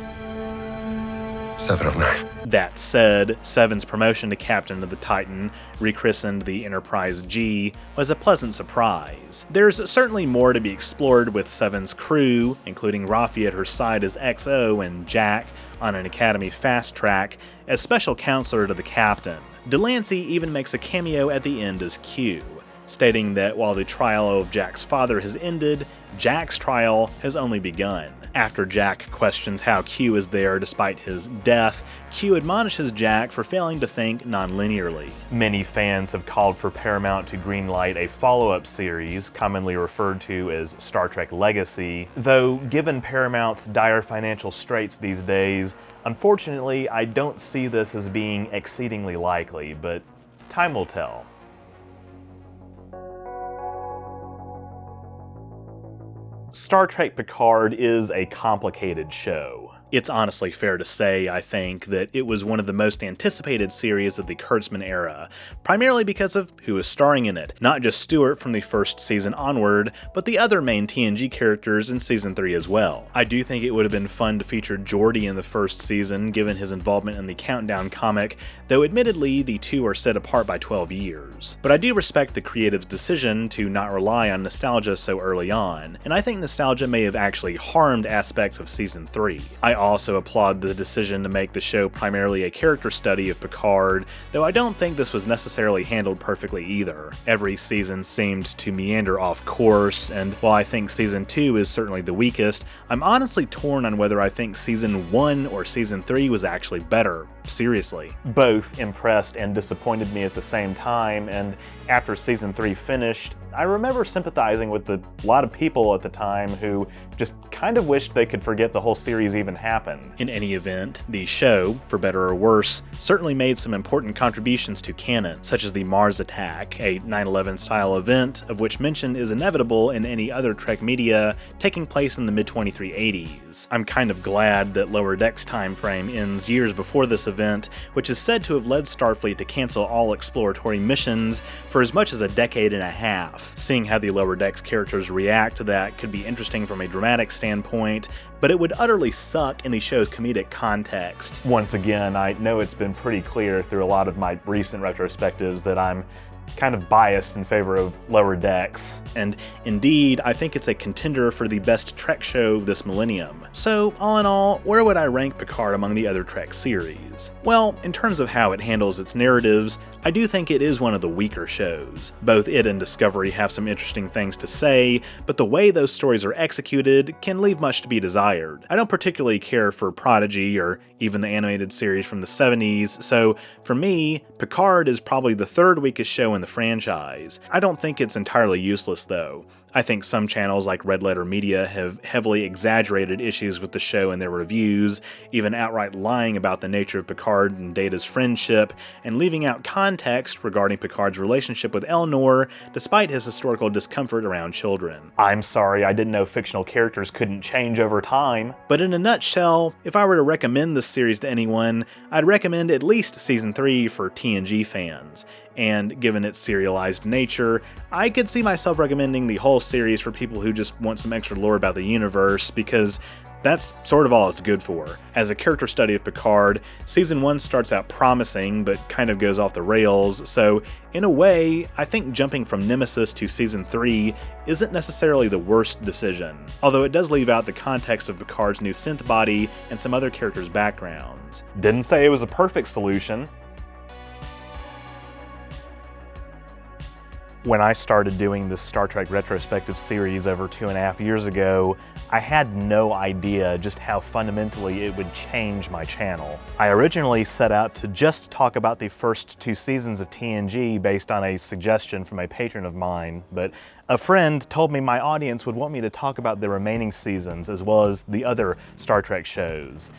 709.
That said, Seven's promotion to captain of the Titan, rechristened the Enterprise G, was a pleasant surprise. There's certainly more to be explored with Seven's crew, including Raffi at her side as XO and Jack on an Academy fast track as special counselor to the captain. Delancey even makes a cameo at the end as Q, stating that while the trial of Jack's father has ended, Jack's trial has only begun. After Jack questions how Q is there despite his death, Q admonishes Jack for failing to think non-linearly.
Many fans have called for Paramount to greenlight a follow-up series, commonly referred to as Star Trek Legacy, though given Paramount's dire financial straits these days, unfortunately I don't see this as being exceedingly likely, but time will tell. Star Trek Picard is a complicated show.
It's honestly fair to say, I think, that it was one of the most anticipated series of the Kurtzman era, primarily because of who is starring in it. Not just Stewart from the first season onward, but the other main TNG characters in Season 3 as well. I do think it would have been fun to feature Geordi in the first season, given his involvement in the Countdown comic, though admittedly the two are set apart by 12 years. But I do respect the creative's decision to not rely on nostalgia so early on, and I think nostalgia may have actually harmed aspects of Season 3. I also applaud the decision to make the show primarily a character study of Picard, though I don't think this was necessarily handled perfectly either. Every season seemed to meander off course, and while I think Season 2 is certainly the weakest, I'm honestly torn on whether I think Season 1 or Season 3 was actually better. seriously.
Both impressed and disappointed me at the same time, and after season 3 finished, I remember sympathizing with a lot of people at the time who just kind of wished they could forget the whole series even happened.
In any event, the show, for better or worse, certainly made some important contributions to canon, such as the Mars attack, a 9/11 style event of which mention is inevitable in any other Trek media taking place in the mid-2380s. I'm kind of glad that Lower Decks time frame ends years before this event, which is said to have led Starfleet to cancel all exploratory missions for as much as a decade and a half. Seeing how the Lower Decks characters react to that could be interesting from a dramatic standpoint, but it would utterly suck in the show's comedic context.
Once again, I know it's been pretty clear through a lot of my recent retrospectives that I'm kind of biased in favor of Lower Decks.
And indeed, I think it's a contender for the best Trek show of this millennium. So, all in all, where would I rank Picard among the other Trek series? Well, in terms of how it handles its narratives, I do think it is one of the weaker shows. Both it and Discovery have some interesting things to say, but the way those stories are executed can leave much to be desired. I don't particularly care for Prodigy or even the animated series from the 70s, so for me, Picard is probably the third weakest show in the franchise. I don't think it's entirely useless though. I think some channels like Red Letter Media have heavily exaggerated issues with the show in their reviews, even outright lying about the nature of Picard and Data's friendship, and leaving out context regarding Picard's relationship with Elnor, despite his historical discomfort around children.
I'm sorry, I didn't know fictional characters couldn't change over time.
But in a nutshell, if I were to recommend this series to anyone, I'd recommend at least Season 3 for TNG fans. And given its serialized nature, I could see myself recommending the whole series for people who just want some extra lore about the universe, because that's sort of all it's good for. As a character study of Picard, Season 1 starts out promising, but kind of goes off the rails, so in a way, I think jumping from Nemesis to Season 3 isn't necessarily the worst decision, although it does leave out the context of Picard's new synth body and some other characters' backgrounds.
Didn't say it was a perfect solution. When I started doing this Star Trek retrospective series over 2.5 years ago, I had no idea just how fundamentally it would change my channel. I originally set out to just talk about the first 2 seasons of TNG based on a suggestion from a patron of mine, but a friend told me my audience would want me to talk about the remaining seasons as well as the other Star Trek shows.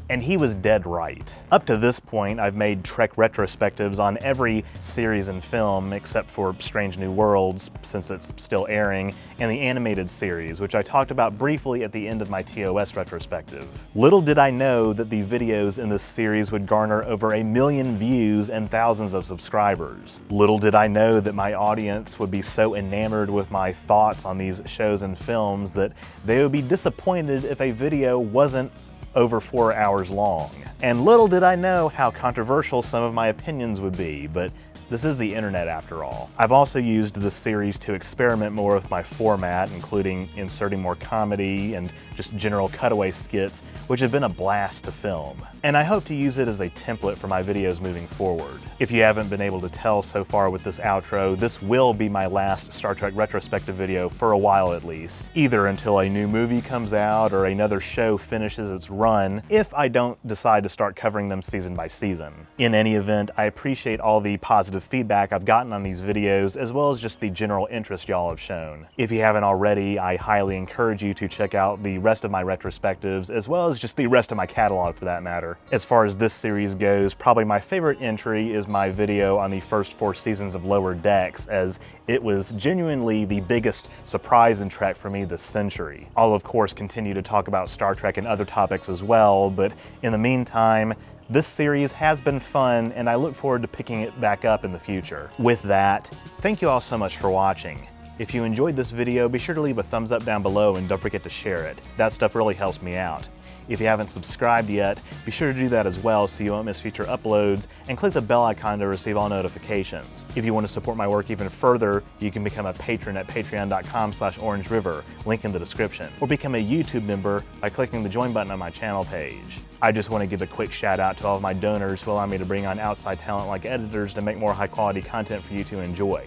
And he was dead right. Up to this point, I've made Trek retrospectives on every series and film except for Strange New Worlds, since it's still airing, and the animated series, which I talked about briefly at the end of my TOS retrospective. Little did I know that the videos in this series would garner over 1 million views and thousands of subscribers. Little did I know that my audience would be so enamored with my thoughts on these shows and films that they would be disappointed if a video wasn't over 4 hours long. And little did I know how controversial some of my opinions would be, but this is the internet after all. I've also used this series to experiment more with my format, including inserting more comedy and just general cutaway skits, which have been a blast to film. And I hope to use it as a template for my videos moving forward. If you haven't been able to tell so far with this outro, this will be my last Star Trek retrospective video for a while at least, either until a new movie comes out or another show finishes its run, if I don't decide to start covering them season by season. In any event, I appreciate all the positive feedback I've gotten on these videos, as well as just the general interest y'all have shown. If you haven't already, I highly encourage you to check out the rest of my retrospectives, as well as just the rest of my catalog for that matter. As far as this series goes, probably my favorite entry is my video on the first 4 seasons of Lower Decks, as it was genuinely the biggest surprise in Trek for me this century. I'll of course continue to talk about Star Trek and other topics as well, but in the meantime, this series has been fun, and I look forward to picking it back up in the future. With that, thank you all so much for watching. If you enjoyed this video, be sure to leave a thumbs up down below and don't forget to share it. That stuff really helps me out. If you haven't subscribed yet, be sure to do that as well so you won't miss future uploads, and click the bell icon to receive all notifications. If you want to support my work even further, you can become a patron at patreon.com/OrangeRiver, link in the description, or become a YouTube member by clicking the join button on my channel page. I just want to give a quick shout out to all of my donors who allow me to bring on outside talent like editors to make more high quality content for you to enjoy.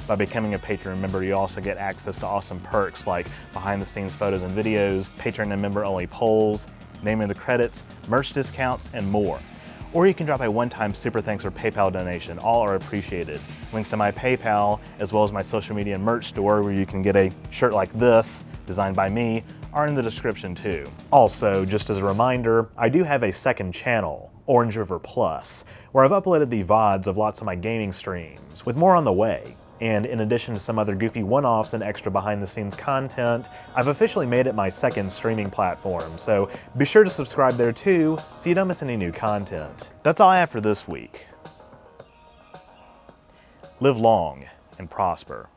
By becoming a patron member, you also get access to awesome perks like behind the scenes photos and videos, patron and member only polls, name in the credits, merch discounts, and more. or you can drop a one-time super thanks or PayPal donation. All are appreciated. Links to my PayPal, as well as my social media and merch store where you can get a shirt like this, designed by me, are in the description too. Also, just as a reminder, I do have a second channel, OrangeRiver Plus, where I've uploaded the VODs of lots of my gaming streams, with more on the way. And in addition to some other goofy one-offs and extra behind-the-scenes content, I've officially made it my second streaming platform, so be sure to subscribe there too, so you don't miss any new content. That's all I have for this week. Live long and prosper.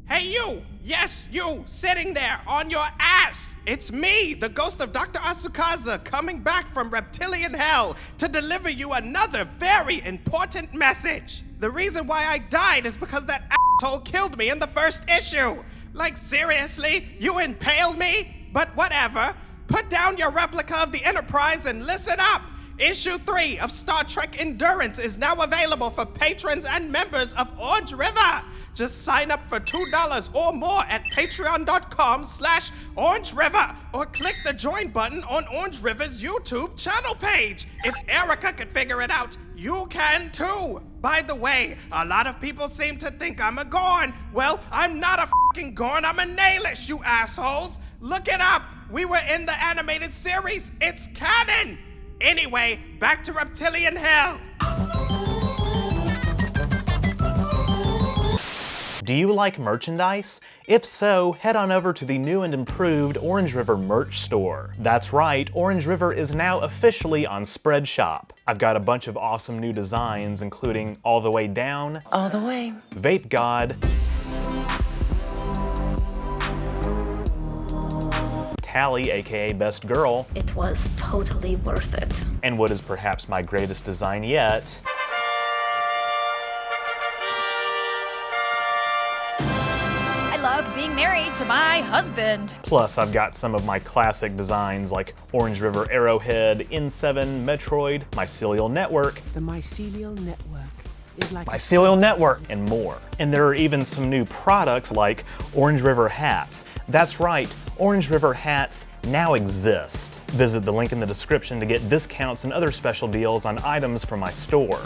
Hey you! Yes, you! Sitting there on your ass! It's me, the ghost of Dr. Asukaza, coming back from reptilian hell to deliver you another very important message. The reason why I died is because that asshole killed me in the first issue. Like seriously? You impaled me? But whatever. Put down your replica of the Enterprise and listen up! Issue 3 of Star Trek Endurance is now available for patrons and members of OrangeRiver. Just sign up for $2 or more at patreon.com/OrangeRiver or click the join button on OrangeRiver's YouTube channel page. If Erica could figure it out, you can too. By the way, a lot of people seem to think I'm a Gorn. Well, I'm not a fucking Gorn, I'm a Nalish, you assholes. Look it up. We were in the animated series. It's canon. Anyway, back to reptilian hell.
Do you like merchandise? If so, head on over to the new and improved OrangeRiver merch store. That's right, OrangeRiver is now officially on Spreadshop. I've got a bunch of awesome new designs, including All the Way Down,
All the way.
Vape God, Tally, aka Best Girl,
It was totally worth it.
and what is perhaps my greatest design yet,
I love being married to my husband.
plus I've got some of my classic designs like OrangeRiver Arrowhead, N7, Metroid, Mycelial Network,
The mycelial network is like
Mycelial Network, and more. And there are even some new products like OrangeRiver hats. That's right, OrangeRiver hats now exist. Visit the link in the description to get discounts and other special deals on items from my store.